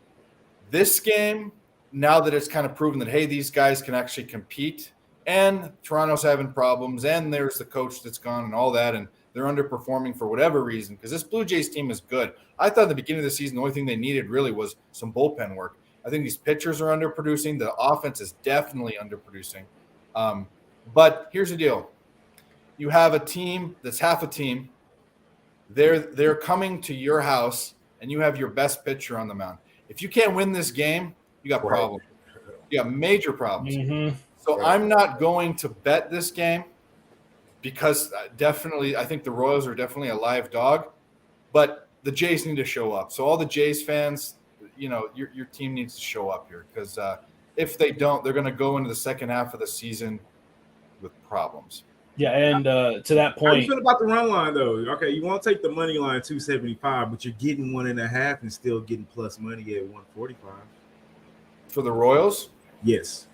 This game, now that it's kind of proven that, hey, these guys can actually compete, and Toronto's having problems, and there's the coach that's gone and all that, and they're underperforming for whatever reason because this Blue Jays team is good. I thought at the beginning of the season the only thing they needed really was some bullpen work. I think these pitchers are underproducing. The offense is definitely underproducing. But here's the deal. You have a team that's half a team. They're coming to your house, and you have your best pitcher on the mound. If you can't win this game, you got problems. You got major problems. Mm-hmm. So I'm not going to bet this game because definitely I think the Royals are definitely a live dog, but the Jays need to show up. So all the Jays fans, your team needs to show up here because if they don't, they're going to go into the second half of the season with problems. Yeah, and to that point, how you feel about the run line though? Okay, you want to take the money line 275, but you're getting 1.5 and still getting plus money at 145 for the Royals. Yes.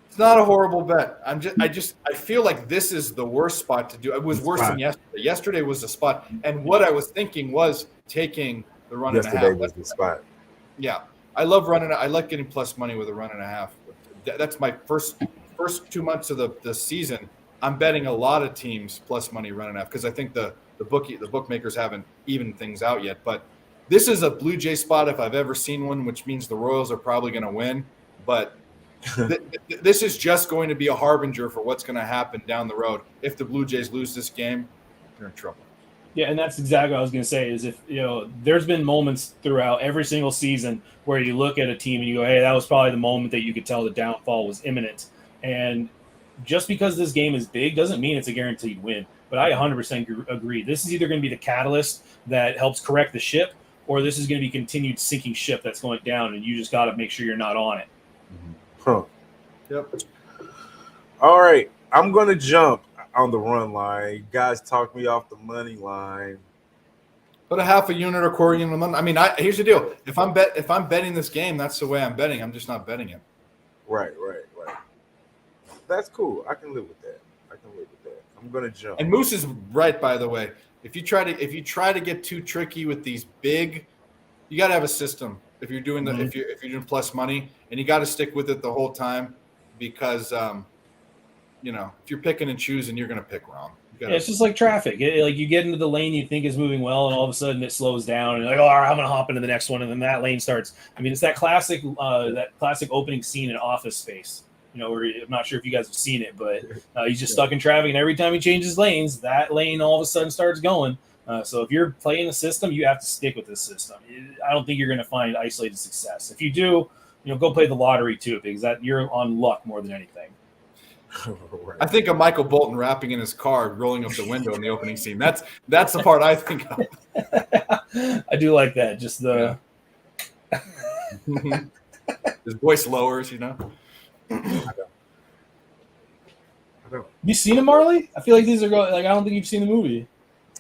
It's not a horrible bet. I feel like this is the worst spot to do. It was worse than yesterday. Yesterday was the spot. And what I was thinking was taking the run and a half. Yesterday was the spot. Yeah. I love running. I like getting plus money with a run and a half. That's my first 2 months of the season. I'm betting a lot of teams plus money run and a half because I think the bookmakers haven't evened things out yet. But this is a Blue Jay spot if I've ever seen one, which means the Royals are probably going to win. But this is just going to be a harbinger for what's going to happen down the road. If the Blue Jays lose this game, they're in trouble. Yeah, and that's exactly what I was going to say is if, there's been moments throughout every single season where you look at a team and you go, hey, that was probably the moment that you could tell the downfall was imminent. And just because this game is big doesn't mean it's a guaranteed win. But I 100% agree. This is either going to be the catalyst that helps correct the ship, or this is going to be continued sinking ship that's going down, and you just got to make sure you're not on it. Huh. Yep. All right. I'm going to jump on the run line. You guys talk me off the money line. Put a half a unit or quarter unit a month. I mean, here's the deal. If I'm betting this game, that's the way I'm betting. I'm just not betting it. Right. That's cool. I can live with that. I'm gonna jump. And Moose is right, by the way. If you try to get too tricky with these big, you got to have a system. If you're doing if you're doing plus money, and you got to stick with it the whole time, because if you're picking and choosing, you're going to pick wrong. It's just like traffic. Like you get into the lane you think is moving well, and all of a sudden it slows down, and you're like, all right, I'm going to hop into the next one, and then that lane starts. I mean, it's that classic opening scene in Office Space. Where I'm not sure if you guys have seen it, but he's just stuck in traffic, and every time he changes lanes, that lane all of a sudden starts going. So if you're playing a system, you have to stick with this system. I don't think you're going to find isolated success. If you do, go play the lottery too, because you're on luck more than anything. I think of Michael Bolton rapping in his car, rolling up the window in the opening scene. That's the part I think of. I do like that. Just the his voice lowers, I don't. You seen it, Marley? I feel like these are going. Like I don't think you've seen the movie.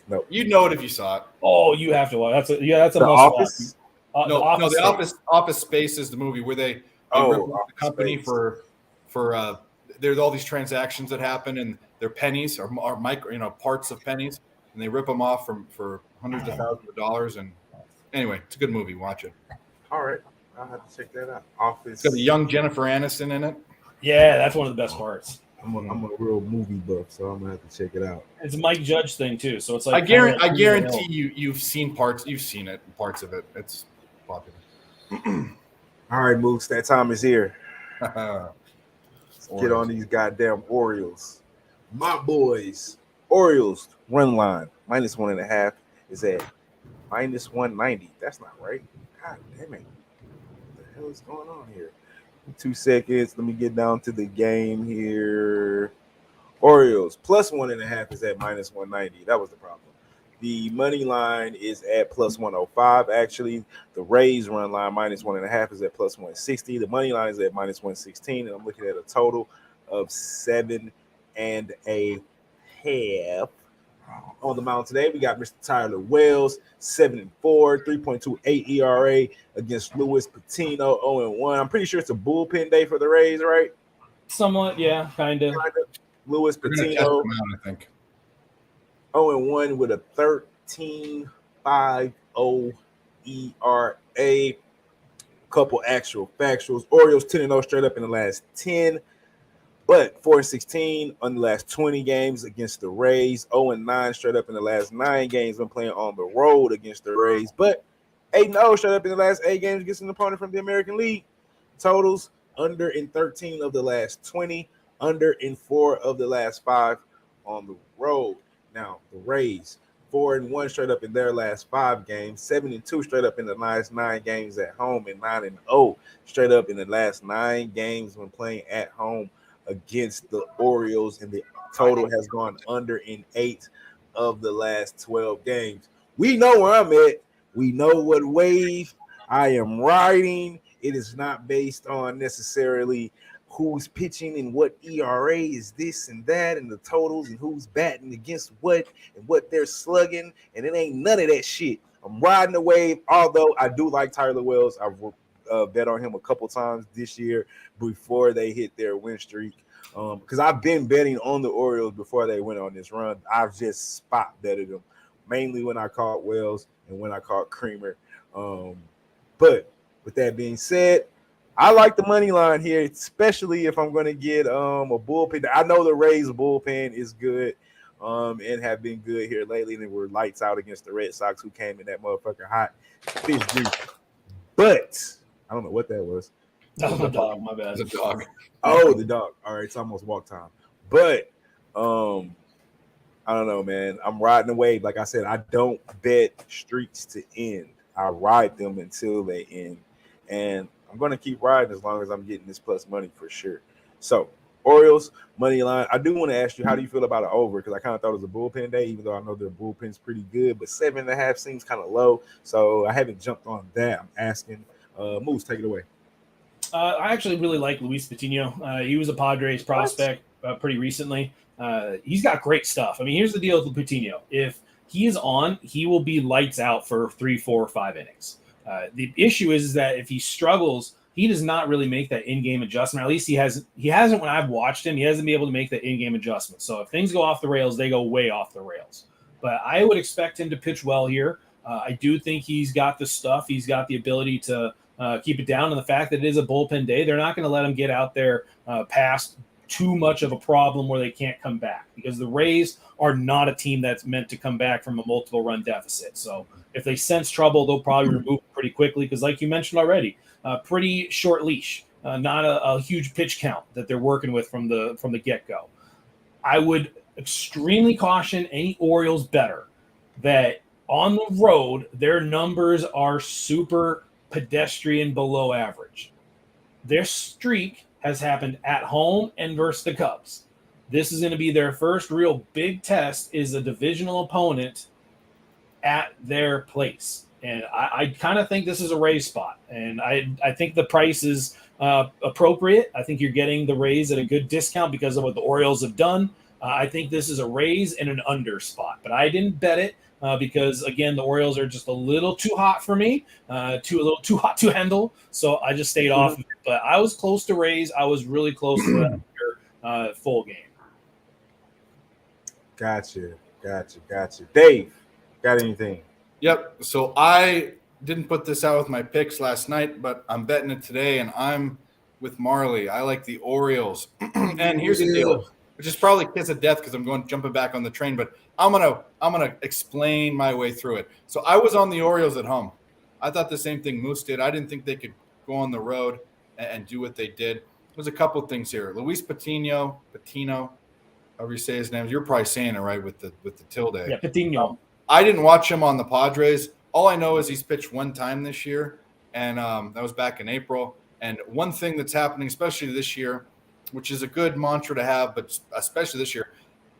No, you'd know it if you saw it. Oh, you have to watch. That's a The must Office? watch. The Office Space is the movie where they rip off the company Space. for there's all these transactions that happen, and they're pennies or micro, parts of pennies, and they rip them off for hundreds of thousands of dollars. And anyway, it's a good movie. Watch it. All right, I'll have to check that out. Office. It's got a young Jennifer Aniston in it. Yeah, that's one of the best parts. I'm a real movie buff, so I'm gonna have to check it out. It's a Mike Judge thing too, so it's like I guarantee you've seen parts. You've seen it, parts of it. It's popular. All right, Moose, that time is here. Let's get on these goddamn Orioles. My boys, Orioles run line -1.5 is at -190. That's not right. God damn it. What the hell is going on here? 2 seconds. Let me get down to the game here. Orioles +1.5 is at -190. That was the problem. The money line is at +105. Actually, the Rays run line -1.5 is at +160. The money line is at -116, and I'm looking at a total of 7.5. On the mound today, we got Mr. Tyler Wells, 7-4, 3.28 ERA against Luis Patino, 0-1. I'm pretty sure it's a bullpen day for the Rays, right? Somewhat, yeah, kind of. Luis Patino, I think 0-1 with a 13.50 ERA. Couple actual factuals. Orioles 10-0 straight up in the last 10. But 4-16 on the last 20 games against the Rays. 0-9 straight up in the last 9 games when playing on the road against the Rays. But 8-0 straight up in the last 8 games against an opponent from the American League. Totals under in 13 of the last 20. Under in 4 of the last 5 on the road. Now, the Rays, 4-1 straight up in their last 5 games. 7-2 straight up in the last 9 games at home. And 9-0 straight up in the last 9 games when playing at home against the Orioles, and the total has gone under in 8 of the last 12 games. We know where I'm at. We know what wave I am riding. It is not based on necessarily who's pitching and what ERA is this and that and the totals and who's batting against what and what they're slugging, and it ain't none of that shit. I'm riding the wave, although I do like Tyler Wells. I've bet on him a couple times this year before they hit their win streak, because I've been betting on the Orioles before they went on this run. I've just spot betted them, mainly when I caught Wells and when I caught Creamer. But with that being said, I like the money line here, especially if I'm going to get a bullpen. I know the Rays bullpen is good and have been good here lately. And we're lights out against the Redsox, who came in that motherfucker hot. Fish grease. But I don't know what that was. That was a dog, my bad. it's a dog. Oh, the dog. All right, it's almost walk time. But I don't know, man. I'm riding the wave. Like I said, I don't bet streaks to end. I ride them until they end. And I'm going to keep riding as long as I'm getting this plus money for sure. So Orioles Moneyline. I do want to ask you, how do you feel about an over? Because I kind of thought it was a bullpen day, even though I know their bullpen's pretty good, but 7.5 seems kind of low. So I haven't jumped on that. I'm asking. Moose, take it away. I actually really like Luis Patino. He was a Padres prospect pretty recently. He's got great stuff. I mean, here's the deal with Coutinho. If he is on, he will be lights out for 3, 4, 5 innings. The issue is that if he struggles, he does not really make that in-game adjustment. At least he hasn't when I've watched him. He hasn't been able to make that in-game adjustment. So if things go off the rails, they go way off the rails. But I would expect him to pitch well here. I do think he's got the stuff. He's got the ability to keep it down. And the fact that it is a bullpen day, they're not going to let him get out there past too much of a problem where they can't come back, because the Rays are not a team that's meant to come back from a multiple run deficit. So if they sense trouble, they'll probably remove it pretty quickly, because like you mentioned already, pretty short leash, not a huge pitch count that they're working with from the get-go. I would extremely caution any Orioles bettor that on the road, their numbers are super pedestrian below average. Their streak has happened at home and versus the Cubs. This is going to be their first real big test, is a divisional opponent at their place. And I kind of think this is a Rays spot. And I think the price is appropriate. I think you're getting the Rays at a good discount because of what the Orioles have done. I think this is a Rays and an under spot. But I didn't bet it because, again, the Orioles are just a little too hot for me, a little too hot to handle. So I just stayed off of it. But I was close to Rays. I was really close to that under full game. Gotcha. Dave, got anything? Yep. So I didn't put this out with my picks last night, but I'm betting it today, and I'm with Marley. I like the Orioles. And here's the deal, which is probably kiss of death because I'm jumping back on the train, but I'm gonna explain my way through it. So I was on the Orioles at home. I thought the same thing Moose did. I didn't think they could go on the road and do what they did. There's a couple of things here. Luis Patino, however you say his name. You're probably saying it right with the tilde. Yeah, Coutinho. I didn't watch him on the Padres. All I know is he's pitched one time this year, and that was back in April. And one thing that's happening, especially this year, which is a good mantra to have, but especially this year,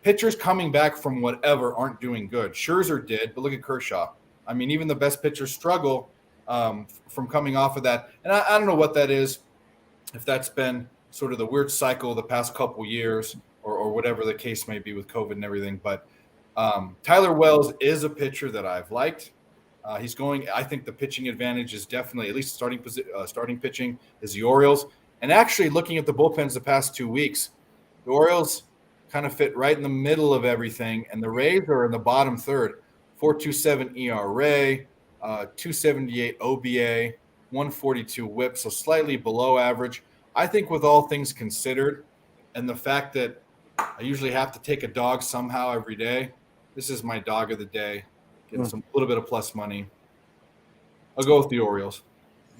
pitchers coming back from whatever aren't doing good. Scherzer did, but look at Kershaw. I mean, even the best pitchers struggle from coming off of that. And I don't know what that is, if that's been sort of the weird cycle of the past couple years or whatever the case may be with COVID and everything. But Tyler Wells is a pitcher that I've liked. He's going. I think the pitching advantage is definitely, at least starting pitching, is the Orioles. And actually, looking at the bullpens the past 2 weeks, the Orioles kind of fit right in the middle of everything, and the Rays are in the bottom third. 4.27 ERA, 278 OBA, 142 WHIP, so slightly below average. I think with all things considered, and the fact that I usually have to take a dog somehow every day, this is my dog of the day. Getting a little bit of plus money. I'll go with the Orioles.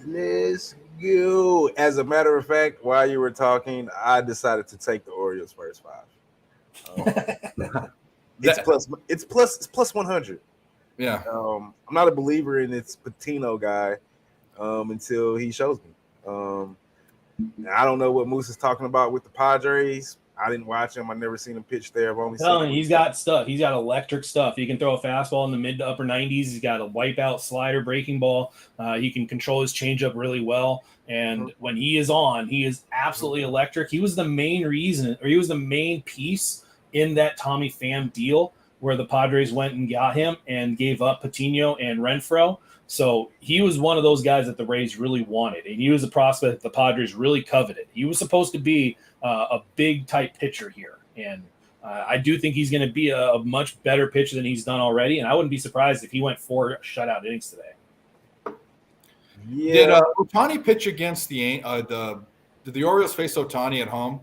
Let's go. As a matter of fact, while you were talking, I decided to take the Orioles first 5. It's plus 100. Yeah. I'm not a believer in this Patino guy until he shows me. I don't know what Moose is talking about with the Padres. I didn't watch him. I've never seen him pitch there. I've only seen He's got stuff. He's got electric stuff. He can throw a fastball in the mid to upper 90s. He's got a wipeout slider, breaking ball. He can control his changeup really well. And when he is on, he is absolutely electric. He was the main reason, or he was the main piece in that Tommy Pham deal where the Padres went and got him and gave up Coutinho and Renfroe. So he was one of those guys that the Rays really wanted, and he was a prospect that the Padres really coveted. He was supposed to be a big type pitcher here, and I do think he's going to be a much better pitcher than he's done already, and I wouldn't be surprised if he went 4 shutout innings today. Yeah. Did Ohtani pitch against did the Orioles face Ohtani at home?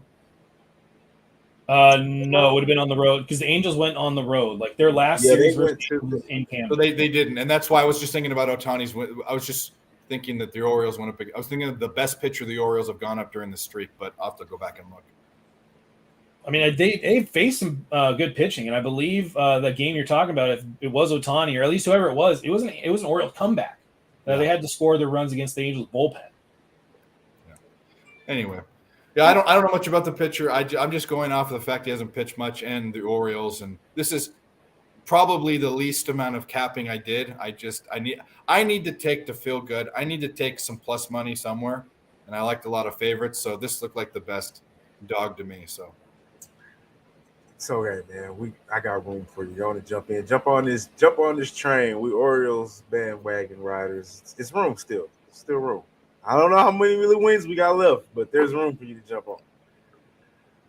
No, it would have been on the road because the Angels went on the road. Like their last series was in Camden. So they didn't, and that's why I was just thinking about Ohtani's. I was just thinking that the Orioles went up. I was thinking of the best pitcher the Orioles have gone up during the streak, but I'll have to go back and look. I mean, they faced some good pitching, and I believe that game you're talking about, if it was Ohtani or at least whoever it was an Orioles comeback. They had to score their runs against the Angels bullpen. Yeah. Anyway, Yeah, I don't know much about the pitcher. I'm just going off of the fact he hasn't pitched much and the Orioles, and this is probably the least amount of capping I did. I need to take to feel good. I need to take some plus money somewhere, and I liked a lot of favorites, so this looked like the best dog to me. So It's okay, man. I got room for you. You want to jump in? Jump on this train. We Orioles bandwagon riders. It's room still. Still room. I don't know how many really wins we got left, but there's room for you to jump on.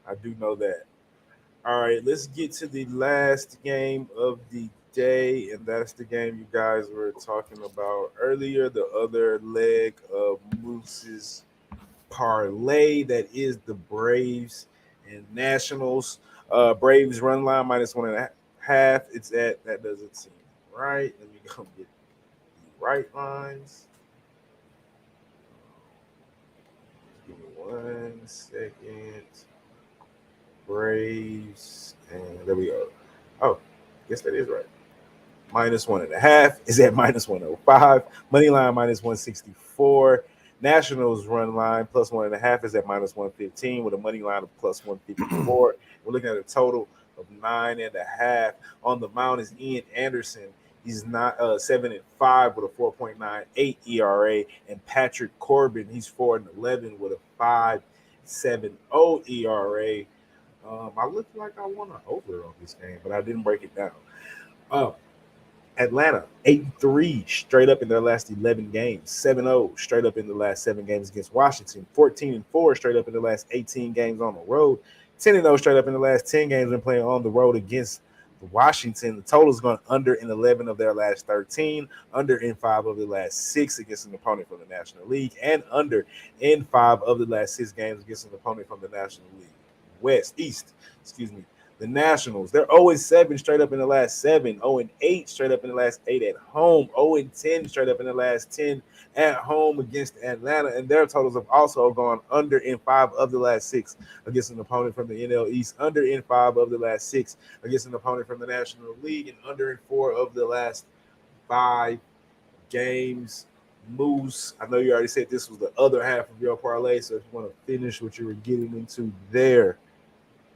I do know that. All right, let's get to the last game of the day, and that's the game you guys were talking about earlier, the other leg of Moose's parlay. That is the Braves and Nationals. Braves run line -1.5. It's at, that doesn't seem right. Let me go get the right lines. Give me 1 second. Braves, and there we go. Oh, guess that is right. -1.5 is at -105. Money line -164. Nationals run line +1.5 is at -115 with a money line of +154. We're looking at a total of 9.5. On the mound is Ian Anderson. He's not 7-5 with a 4.98 ERA, and Patrick Corbin, he's 4-11 with a 5.70 ERA. I look like I want to over on this game, but I didn't break it down. Atlanta 8-3 straight up in their last 11 games, 7-0 straight up in the last 7 games against Washington, 14-4 straight up in the last 18 games on the road, 10-0 straight up in the last 10 games when playing on the road against Washington. The total is going under in 11 of their last 13, under in 5 of the last 6 against an opponent from the National League, and under in 5 of the last 6 games against an opponent from the National League East. The Nationals, they're 0-7 straight up in the last 7, 0-8 straight up in the last 8 at home, 0-10 straight up in the last 10 at home against Atlanta, and their totals have also gone under in 5 of the last 6 against an opponent from the NL East, under in 5 of the last 6 against an opponent from the National League, and under in 4 of the last 5 games. Moose, I know you already said this was the other half of your parlay, so if you want to finish what you were getting into there.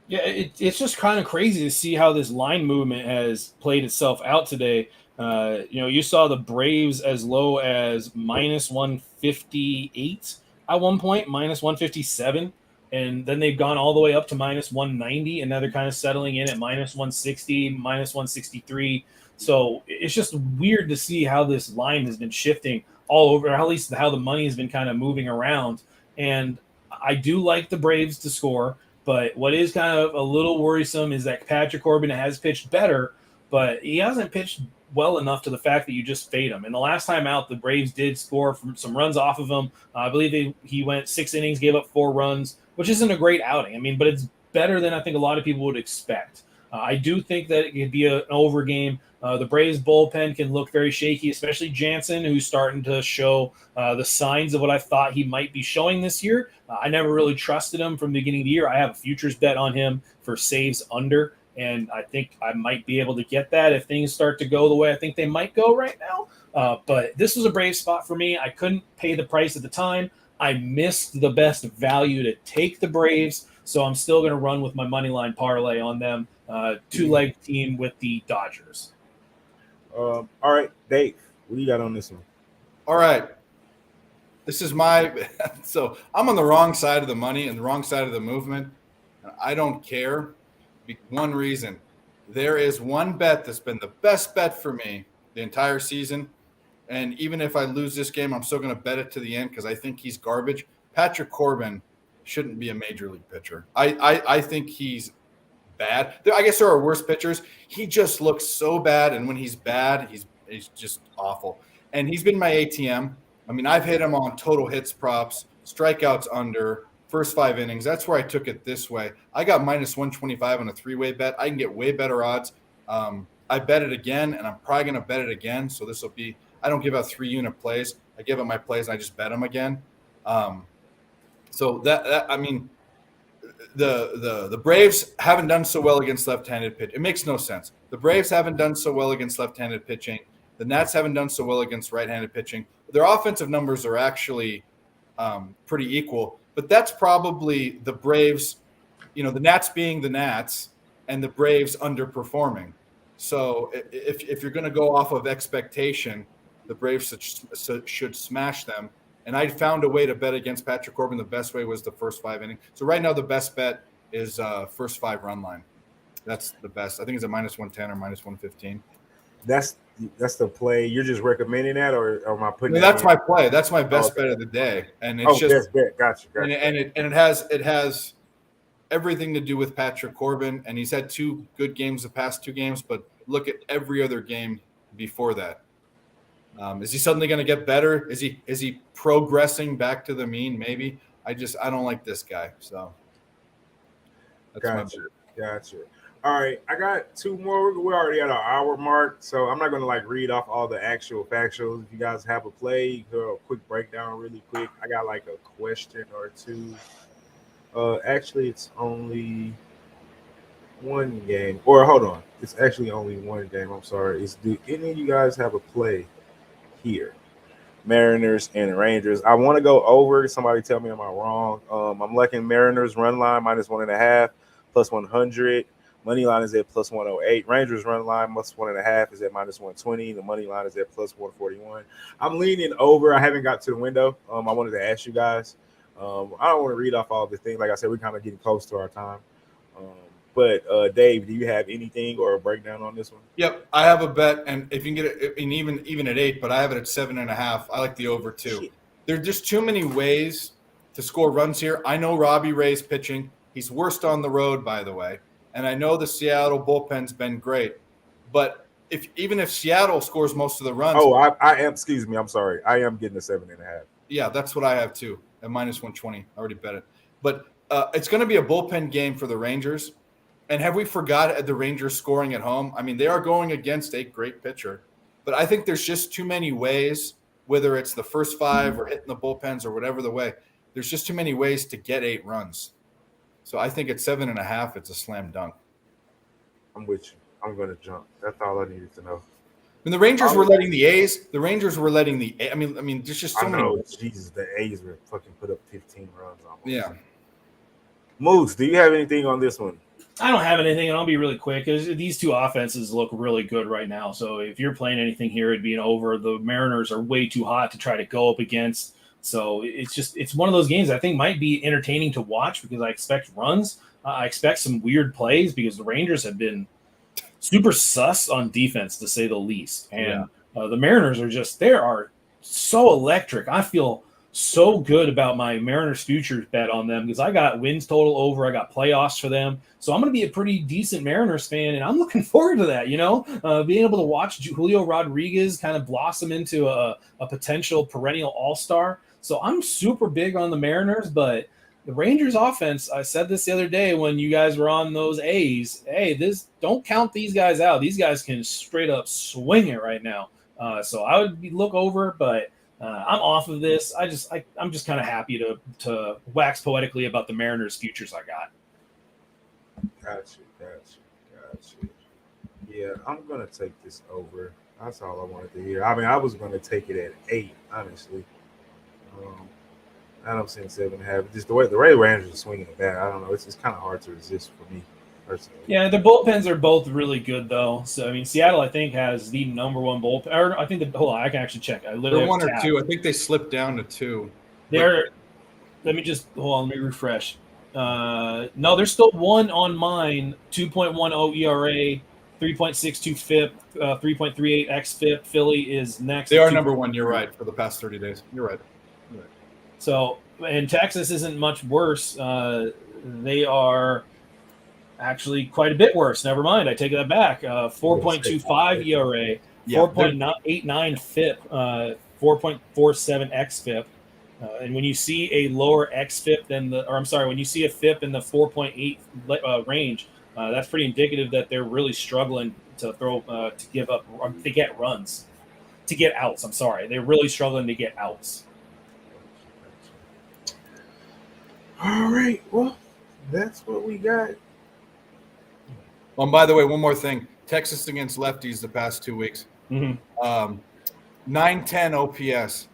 Yeah, it's just kind of crazy to see how this line movement has played itself out today. You saw the Braves as low as -158 at one point, -157, and then they've gone all the way up to -190, and now they're kind of settling in at -160, -163. So it's just weird to see how this line has been shifting all over, or at least how the money has been kind of moving around. And I do like the Braves to score. But what is kind of a little worrisome is that Patrick Corbin has pitched better, but he hasn't pitched well enough to the fact that you just fade him. And the last time out, the Braves did score from some runs off of him. I believe he went 6 innings, gave up 4 runs, which isn't a great outing. I mean, but it's better than I think a lot of people would expect. I do think that it could be an over game. The Braves bullpen can look very shaky, especially Jansen, who's starting to show the signs of what I thought he might be showing this year. I never really trusted him from the beginning of the year. I have a futures bet on him for saves under, and I think I might be able to get that if things start to go the way I think they might go right now. But this was a Brave spot for me. I couldn't pay the price at the time. I missed the best value to take the Braves, so I'm still going to run with my money line parlay on them. 2-leg team with the Dodgers. All right, Dave, what do you got on this one? all right, this is my – so I'm on the wrong side of the money and the wrong side of the movement. I don't care. One reason. There is one bet that's been the best bet for me the entire season, and even if I lose this game, I'm still going to bet it to the end because I think he's garbage. Patrick Corbin shouldn't be a major league pitcher. I think he's bad. I guess there are worse pitchers. He just looks so bad, and when he's bad, he's just awful. And he's been my ATM. I mean, I've hit him on total hits props, strikeouts under, first 5 innings. That's where I took it this way. I got -125 on a 3-way bet. I can get way better odds. I bet it again, and I'm probably going to bet it again. So this will be – I don't give out 3-unit plays. I give out my plays, and I just bet them again. So that I mean, the Braves haven't done so well against left-handed pitch. It makes no sense. The Braves haven't done so well against left-handed pitching. The Nats haven't done so well against right-handed pitching. Their offensive numbers are actually pretty equal. But that's probably the Braves, the Nats being the Nats and the Braves underperforming. So if you're going to go off of expectation, the Braves should smash them. And I found a way to bet against Patrick Corbin. The best way was the first 5 innings. So right now the best bet is first 5 run line. That's the best. I think it's a -110 or -115. That's the play. You're just recommending that, or am I putting? That's my play. That's my best bet of the day, and it's just best bet. Gotcha. And it has everything to do with Patrick Corbin, and he's had 2 good games the past 2 games. But look at every other game before that. Is he suddenly going to get better? Is he progressing back to the mean? Maybe. I don't like this guy. So that's gotcha. All right, I got 2 more. We're already at our hour mark, so I'm not going to read off all the actual factuals. If you guys have a play, a quick breakdown really quick. I got a question or 2. Actually, it's only 1 game. Or hold on, it's actually only 1 game. I'm sorry. Do any of you guys have a play here? Mariners and Rangers. I want to go over. Somebody tell me, am I wrong? I'm liking Mariners run line -1.5 +100. Money line is at +108. Rangers run line +1.5 is at -120. The money line is at +141. I'm leaning over. I haven't got to the window. I wanted to ask you guys. I don't want to read off all the things. Like I said, we're kind of getting close to our time. But Dave, do you have anything or a breakdown on this one? Yep, I have a bet, and if you can get it, and even at 8, but I have it at 7.5. I like the over 2. Shit. There are just too many ways to score runs here. I know Robbie Ray's pitching. He's worst on the road, by the way. And I know the Seattle bullpen's been great, but even if Seattle scores most of the runs, I am. Excuse me, I'm sorry. I am getting a 7.5. Yeah, that's what I have too at -120. I already bet it, but it's going to be a bullpen game for the Rangers. And have we forgot the Rangers scoring at home? I mean, they are going against a great pitcher, but I think there's just too many ways. Whether it's the first 5 or hitting the bullpens or whatever the way, there's just too many ways to get 8 runs. So I think at 7.5, it's a slam dunk. I'm with you. I'm going to jump. That's all I needed to know. When the Rangers were letting the A's, I mean, there's just so many. Jesus, the A's were fucking put up 15 runs almost. Yeah. Moose, do you have anything on this one? I don't have anything, and I'll be really quick. These 2 offenses look really good right now. So if you're playing anything here, it'd be an over. The Mariners are way too hot to try to go up against. So it's one of those games I think might be entertaining to watch because I expect runs. I expect some weird plays because the Rangers have been super sus on defense, to say the least. And the Mariners they are so electric. I feel so good about my Mariners futures bet on them because I got wins total over. I got playoffs for them. So I'm going to be a pretty decent Mariners fan, and I'm looking forward to that, being able to watch Julio Rodriguez kind of blossom into a potential perennial all-star. So I'm super big on the Mariners, but the Rangers offense, I said this the other day when you guys were on those A's, don't count these guys out. These guys can straight up swing it right now. So I would look over, but I'm off of this. I'm just kind of happy to wax poetically about the Mariners futures I got. Gotcha. Yeah, I'm going to take this over. That's all I wanted to hear. I mean, I was going to take it at 8, honestly. I don't see 7.5. Just the way the Rangers are swinging it back, I don't know. It's kind of hard to resist for me personally. Yeah, the bullpens are both really good though. So I mean, Seattle I think has the number 1 bullpen. Or I think hold on, I can actually check. I literally They're 1 or 2. I think they slipped down to 2. Let me refresh. No, there's still 1 on mine. 2.10 ERA, 3.62 FIP, 3.38 xFIP. Philly is next. They are number 1. You're right for the past 30 days. You're right. So, and Texas isn't much worse. They are actually quite a bit worse. Never mind. I take that back. 4.25 ERA, 4.89 FIP, 4.47 xFIP. And when you see a lower xFIP when you see a FIP in the 4.8 range, that's pretty indicative that they're really struggling to get runs, to get outs. I'm sorry. They're really struggling to get outs. All right. Well, that's what we got. By the way, one more thing. Texas against lefties the past 2 weeks. Mm-hmm. 910 OPS.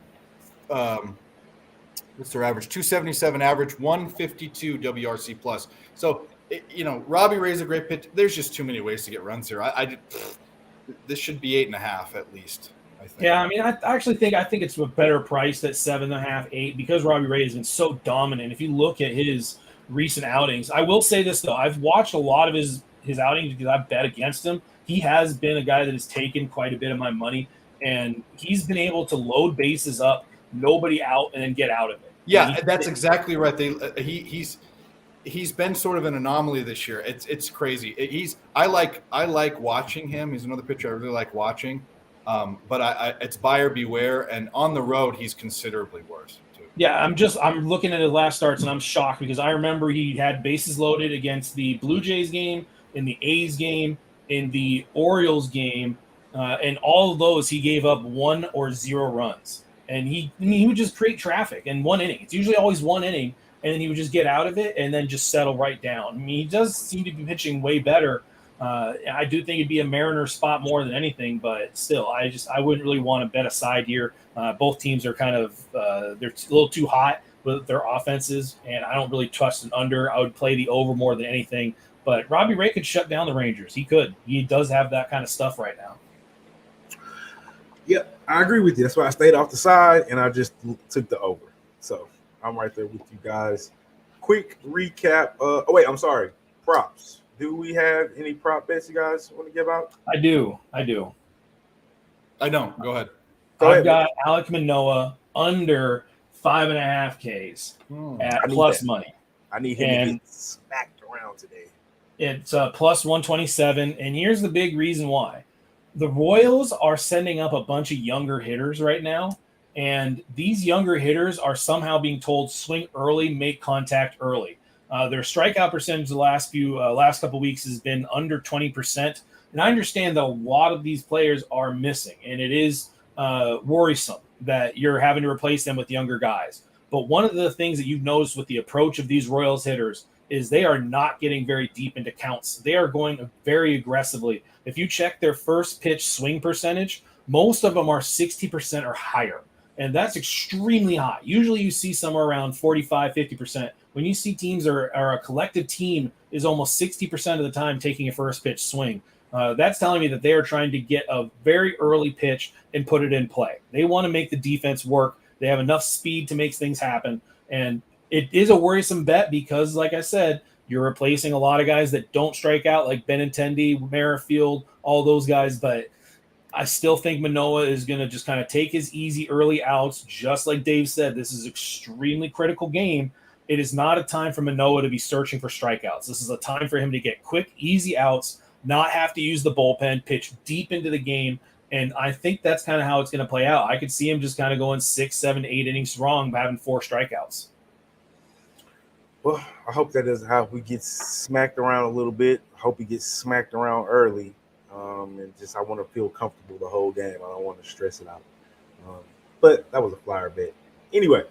What's their average? 277 average, 152 WRC plus. So, Robbie Ray's a great pitch. There's just too many ways to get runs here. This should be 8.5 at least. I think. Yeah, I mean, I actually think it's a better price at 7.5, 8 because Robbie Ray has been so dominant. If you look at his recent outings, I will say this though, I've watched a lot of his outings because I've bet against him. He has been a guy that has taken quite a bit of my money, and he's been able to load bases up, nobody out, and then get out of it. Yeah, that's exactly right. He's been sort of an anomaly this year. It's crazy. I like watching him. He's another pitcher I really like watching. But it's buyer beware, and on the road he's considerably worse too. Yeah, I'm looking at his last starts and I'm shocked because I remember he had bases loaded against the Bluejays game, in the A's game, in the Orioles game, and all of those he gave up 1 or 0 runs, and he would just create traffic in one inning. It's usually always one inning, and then he would just get out of it and then just settle right down. I mean, he does seem to be pitching way better. I do think it'd be a Mariner spot more than anything, but still, I wouldn't really want to bet a side here. Both teams are kind of they're a little too hot with their offenses, and I don't really trust an under. I would play the over more than anything. But Robbie Ray could shut down the Rangers. He could. He does have that kind of stuff right now. Yep, I agree with you. That's why I stayed off the side and I just took the over. So I'm right there with you guys. Quick recap. I'm sorry. Props. Do we have any prop bets you guys want to give out? I do. I don't. Go ahead. I've got Alek Manoah under 5.5 Ks at plus money. I need him to get smacked around today. It's plus 127, and here's the big reason why. The Royals are sending up a bunch of younger hitters right now, and these younger hitters are somehow being told swing early, make contact early. Their strikeout percentage the last couple weeks has been under 20%, and I understand that a lot of these players are missing, and it is worrisome that you're having to replace them with younger guys. But one of the things that you've noticed with the approach of these Royals hitters is they are not getting very deep into counts. They are going very aggressively. If you check their first pitch swing percentage, most of them are 60% or higher. And that's extremely high. Usually you see somewhere around 45, 50%. When you see teams or a collective team is almost 60% of the time taking a first pitch swing, that's telling me that they are trying to get a very early pitch and put it in play. They want to make the defense work. They have enough speed to make things happen. And it is a worrisome bet because, like I said, you're replacing a lot of guys that don't strike out, like Benintendi, Merrifield, all those guys. But I still think Manoah is going to just kind of take his easy early outs. Just like Dave said, this is an extremely critical game. It is not a time for Manoah to be searching for strikeouts. This is a time for him to get quick, easy outs, not have to use the bullpen, pitch deep into the game. And I think that's kind of how it's going to play out. I could see him just kind of going 6, 7, 8 innings strong, having 4 strikeouts. Well, I hope that is how we get smacked around a little bit. I hope he gets smacked around early. And just I want to feel comfortable the whole game. I don't want to stress it out. But that was a flyer bet. Anyway,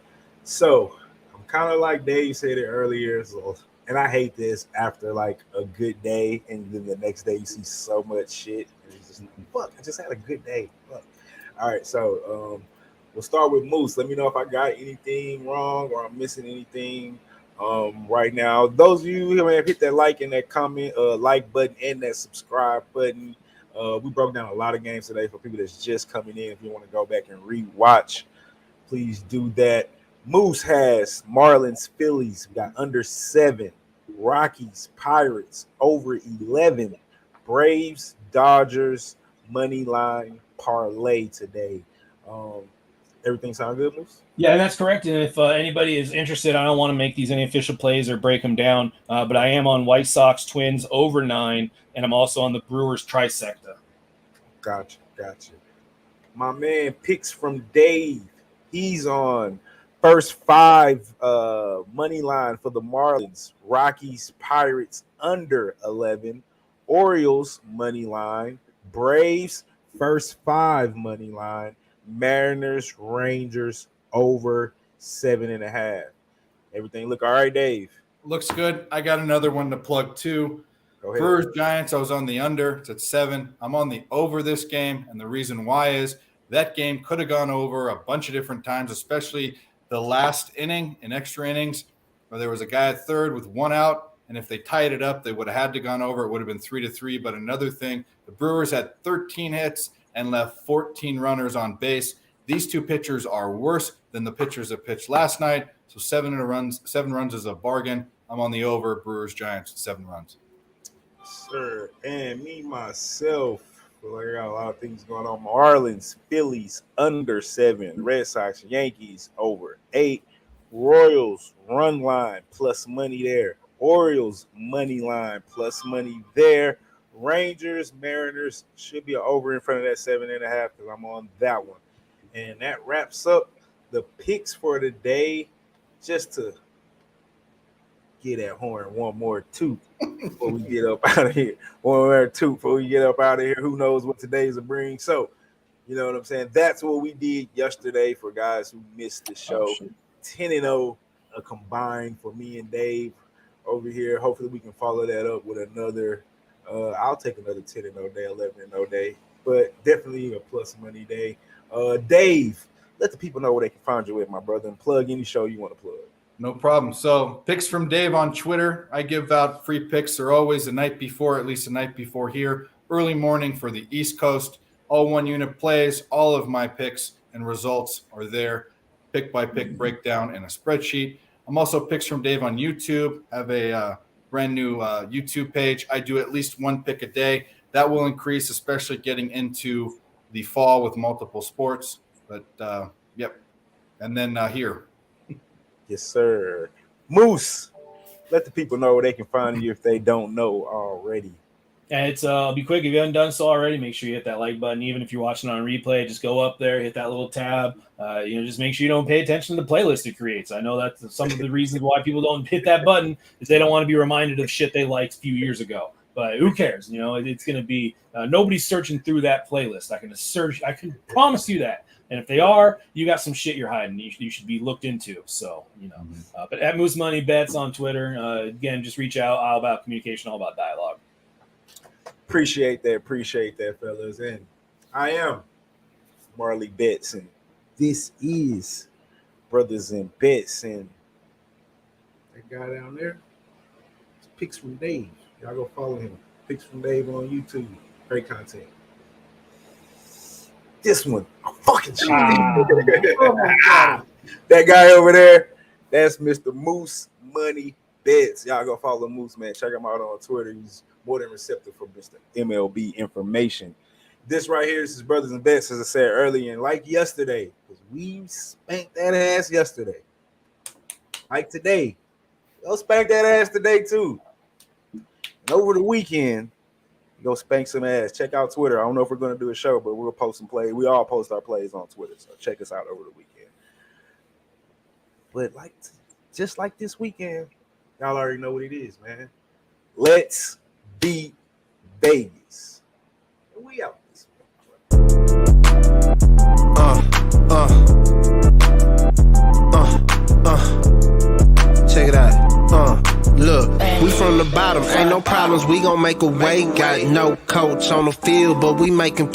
so I'm kind of like Dave said it earlier. So, and I hate this after like a good day, and then the next day you see so much shit. And it's just fuck. I just had a good day. Fuck. All right, so we'll start with Moose. Let me know if I got anything wrong or I'm missing anything. Right now, those of you who have hit that like and that comment, like button and that subscribe button. We broke down a lot of games today for people that's just coming in. If you want to go back and rewatch, please do that. Moose has Marlins, Phillies. We got under 7. Rockies, Pirates, over 11. Braves, Dodgers, money line parlay today. Everything sound good, Moose? Yeah, that's correct. And if anybody is interested, I don't want to make these any official plays or break them down, but I am on White Sox Twins over 9, and I'm also on the Brewers trifecta. Gotcha. My man picks from Dave. He's on first 5 money line for the Marlins, Rockies, Pirates under 11, Orioles money line, Braves first 5 money line, Mariners, Rangers over 7.5. Everything look all right, Dave? Looks good. I got another one to plug too. Brewers, Giants, I was on the under. It's at 7. I'm on the over this game, and the reason why is that game could have gone over a bunch of different times, especially the last inning in extra innings where there was a guy at third with one out, and if they tied it up, they would have had to gone over. It would have been 3-3. But another thing, the Brewers had 13 hits and left 14 runners on base. These two pitchers are worse than the pitchers that pitched last night. So 7 runs is a bargain. I'm on the over. Brewers Giants 7 runs. Sir, and me myself, feel like I got a lot of things going on. Marlins, Phillies under 7, Red Sox, Yankees over 8, Royals run line plus money there, Orioles money line plus money there, Rangers, Mariners should be over in front of that 7.5 because I'm on that one. And that wraps up the picks for the day. Just to get that horn one more toot before we get up out of here. One more toot before we get up out of here. Who knows what today's will bring? So, you know what I'm saying? That's what we did yesterday for guys who missed the show. 10-0 a combined for me and Dave over here. Hopefully we can follow that up with another. I'll take another 10-0 day, 11-0 day, but definitely a plus money day. Dave, let the people know where they can find you with, my brother, and plug any show you want to plug. No problem. So picks from Dave on Twitter. I give out free picks. They're always the night before, at least the night before here. Early morning for the East Coast. All one unit plays. All of my picks and results are there. Pick by pick breakdown in a spreadsheet. I'm also picks from Dave on YouTube. I have a brand new YouTube page. I do at least one pick a day. That will increase, especially getting into the fall with multiple sports. But, yep. And then here. Yes, sir. Moose, let the people know where they can find you if they don't know already. And it's I'll be quick. If you haven't done so already, make sure you hit that like button. Even if you're watching on replay, just go up there, hit that little tab. Just make sure you don't pay attention to the playlist it creates. I know that's some of the reasons why people don't hit that button is they don't want to be reminded of shit they liked a few years ago. But who cares? It's going to be nobody's searching through that playlist. I can promise you that. And if they are, you got some shit you're hiding. You should be looked into. So, but at Moose Money Bets on Twitter, again, just reach out. All about communication, all about dialogue. Appreciate that, fellas. And I am Marley Bets, and this is Brothas N Bets. And that guy down there, it's Picks from Dave. Y'all go follow him. Picks from Dave on YouTube. Great content. This one, I'm fucking shit. Oh my God. That guy over there, that's Mr. Moose Money Bets. Y'all go follow Moose, man. Check him out on Twitter. He's more than receptive for Mr. MLB information. This right here, this is Brothas N Bets, as I said earlier, and like yesterday, because we spanked that ass yesterday. Like today. Go spank that ass today, too. And over the weekend, go spank some ass. Check out Twitter. I don't know if we're going to do a show, but we'll post some plays. We all post our plays on Twitter, so check us out over the weekend. But just like this weekend, y'all already know what it is, man. Let's beat Vegas. And we out this Check it out. Look, we from the bottom, ain't no problems, we gon' make a way. Got no coach on the field, but we making